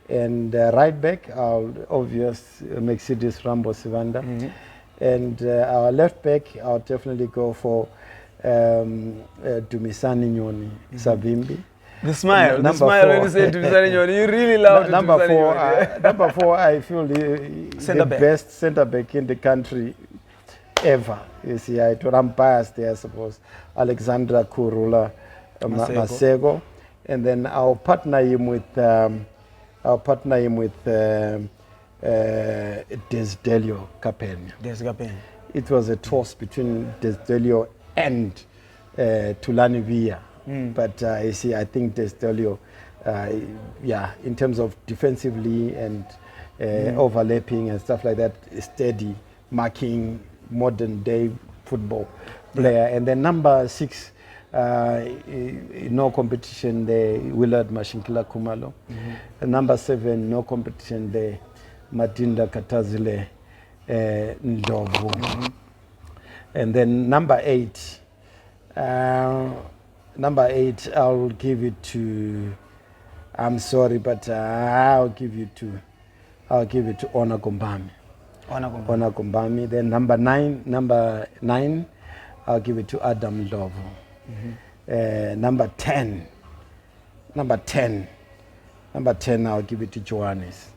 And right back, I'll make Mercedes Rambo Sivanda. And our left back, I'll definitely go for Dumisani Nyoni Savimbi. The smile when you say Dumisani Nyoni, you really love number 4. Number 4, I feel the best centre back in the country. ever. You see, I'm biased there, I suppose. Alexandra Kurula Masego. And then I'll partner him with Desdelio Capenia. It was a toss between Desdelio and Tulani Villa. But you see, I think Desdelio, in terms of defensively and overlapping and stuff like that, steady, marking, modern day football player. And then number 6, no competition there, Willard Mashinkila Kumalo. And number 7, no competition there, Matinda Katazile Ndlovu. And then number 8, I'll give it to, I'm sorry, but I'll give it to Ona Gombami. Ona Gombami. Then number 9, I'll give it to Adam Ndlovu. Number 10, I'll give it to Johannes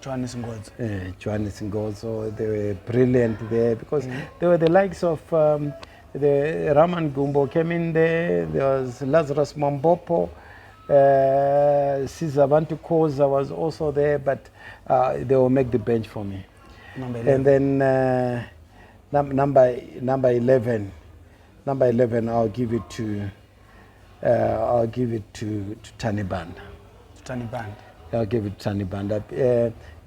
Ngozo. They were brilliant there because they were the likes of the Raman Gumbo came in there. There was Lazarus Mambopo. Cesar Bantu Koza was also there, but they will make the bench for me. And then number 11, I'll give it to Tanibanda. I'll give it to Tanibanda.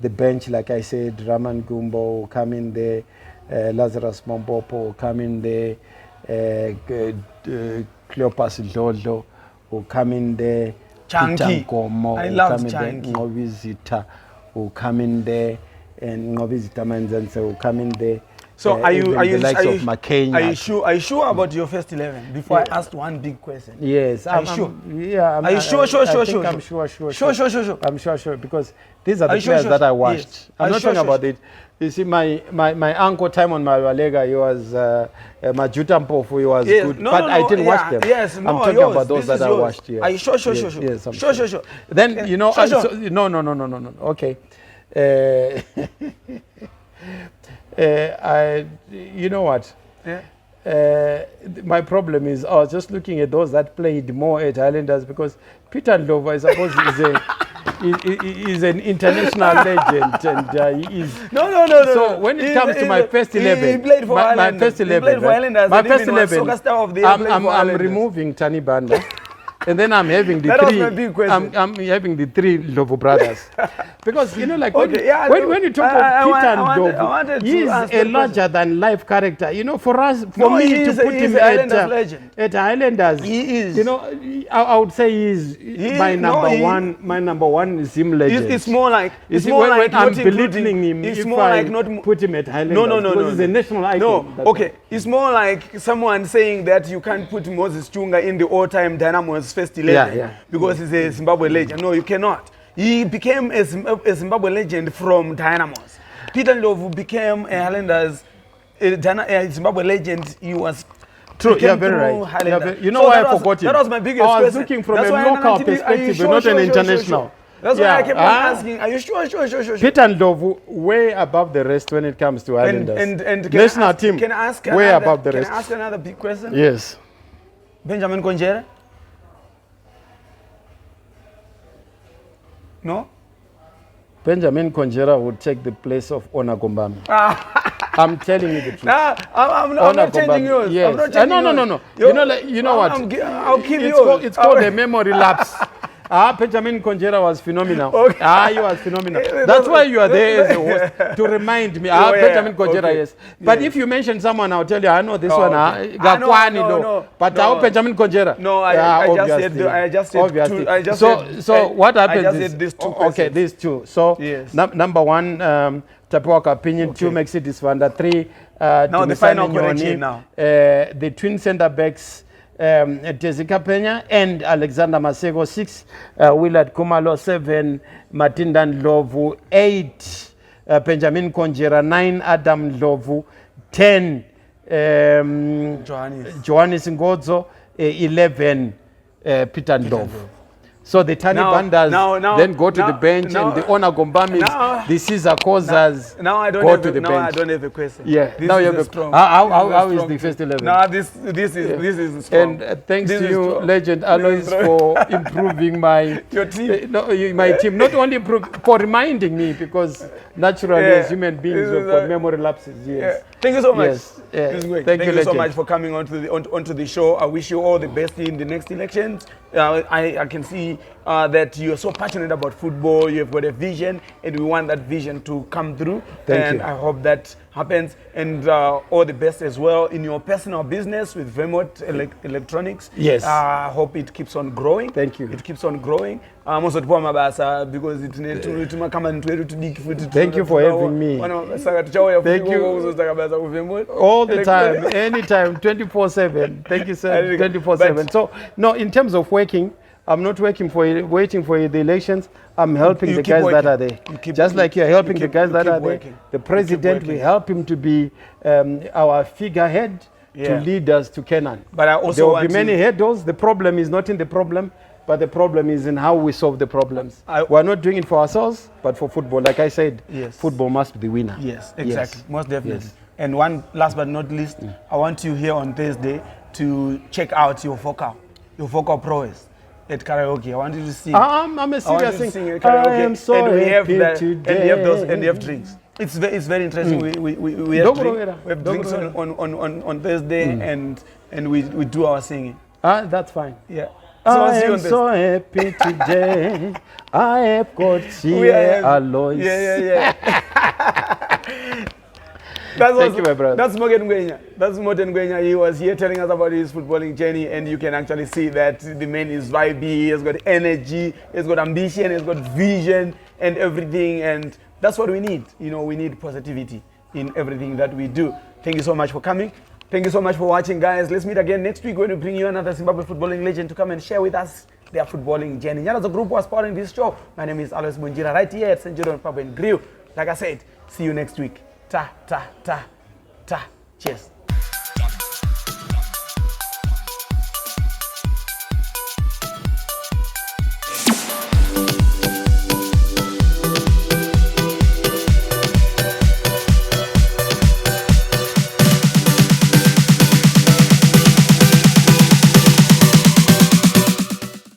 The bench, like I said, Raman Gumbo will come in there, Lazarus Mambopo will come in there, Cleopas Lolo will come in there, Changi. I love Changi. Ngobizita will come in there, and Ngobizita Manzanse will come in there. So are you sure about your first 11? Before I asked one big question. Yes, I'm sure. I'm sure because these are the players that I watched. Yes. I'm not talking about it. You see, my uncle Timon Malwalega, he was Majuta Mpofu, he was good, but I didn't watch them. Yes, I'm talking about those that I watched. Yes. Are you sure? Yes, I'm sure. Then you know, no. Okay. You know what? Yeah. My problem is I was just looking at those that played more at Highlanders because Peter Ndlovu, I suppose, is an international legend, and he is. No. So when it comes to my first 11, he played for my first 11, I'm removing Tani Banda. And then I'm having the I'm having the 3 Ndlovu brothers. Because, you know, like when you talk of Peter Ndlovu, he's a larger than life character. You know, for me to put him at Highlanders, he is. You know, I would say he's my number one Zim legend. It's more like I'm belittling him. It's more like not put him at Highlanders. No. Because he's a national icon. No, okay. It's more like someone saying that you can't put Moses Chunga in the all-time Dynamo's first 11 because he's a Zimbabwe legend. No, you cannot. He became a Zimbabwe legend from Dynamos. Peter Ndlovu became a Highlanders, a Zimbabwe legend. He was true. You're very right. You know why I forgot it? That was my biggest question. I was looking from a local perspective, but not an international. That's why I kept on asking, are you sure? Peter Ndlovu, way above the rest when it comes to Highlanders. And national team, can I ask way above the rest. Can I ask another big question? Yes. Benjamin Konjera? No? Benjamin Konjera would take the place of Ona Gombami. I'm telling you the truth. I'm not changing yours. Yes. I'm not changing yours. You know what? I'll keep yours. It's called a memory lapse. Benjamin Konjera was phenomenal. Okay. He was phenomenal. That's why you are there as a host, to remind me. Benjamin Konjera, yes. But if you mention someone, I'll tell you, I know this one. No. But Benjamin Konjera. No, I just said So what happens I just said these two questions. Okay, these two. So yes. Number 1, Tapuaka Opinion, 2, Maxidis Vanda, 3, now the final correction now. The twin centre backs, Tezika Pena and Alexander Masego, 6, Willard Kumalo, 7, Matinda Ndlovu, 8, Benjamin Konjera, 9, Adam Ndlovu, 10, Johannes Ngozo, 11, Peter Ndlovu. So the Tani Banders then go to the bench, and the Honor Gombamis, the Caesar Causers go to the bench. Now I don't have a question. Yeah. This now you is have strong. How is the first 11? No, this is strong. And thanks This to is you, strong. Legend Alois, for improving my Your team. my team. Not only for reminding me, because naturally as human beings we've got memory lapses. Yes. Yeah. Thank you so much. Yes. Yeah. This is great. Thank Thank you, you so Legend. much for coming onto the show. I wish you all the best in the next elections. I can see that you're so passionate about football. You've got a vision, and we want that vision to come through. Thank you. I hope that happens. And all the best as well in your personal business with Vermont Electronics. Yes. I hope it keeps on growing. Thank you. It keeps on growing. Also, because Thank you for having me. Thank you. All the time, anytime, 24/7. Thank you, sir. 24/7. So, no, in terms of working, I'm not waiting for the elections. I'm helping the guys that are there. Just like you're helping the guys that are there. The president, we help him to be our figurehead to lead us to Canaan. But I also there will want be many hurdles. The problem is not in the problem, but the problem is in how we solve the problems. We're not doing it for ourselves, but for football. Like I said, football must be the winner. Yes, exactly. Yes. Most definitely. Yes. And one last but not least, I want you here on Thursday to check out your vocal prowess at karaoke. I want you to sing. I'm a I want you serious to sing thing. at karaoke. I am so and we have happy that, today. and you have drinks. It's very interesting. We have drinks on Thursday, and we do our singing. That's fine. Yeah. So I see you am on so happy today. I have got here Alois. Yeah. Thank you, my brother. That's Ngwenya. That's Ngwenya. He was here telling us about his footballing journey, and you can actually see that the man is vibey. He has got energy, he's got ambition, he's got vision, and everything. And that's what we need. You know, we need positivity in everything that we do. Thank you so much for coming. Thank you so much for watching, guys. Let's meet again next week when we bring you another Zimbabwe footballing legend to come and share with us their footballing journey. As a group was sponsoring this show. My name is Alois Munjira, right here at St. John Pub and Grill. Like I said, see you next week. Ta. Cheers.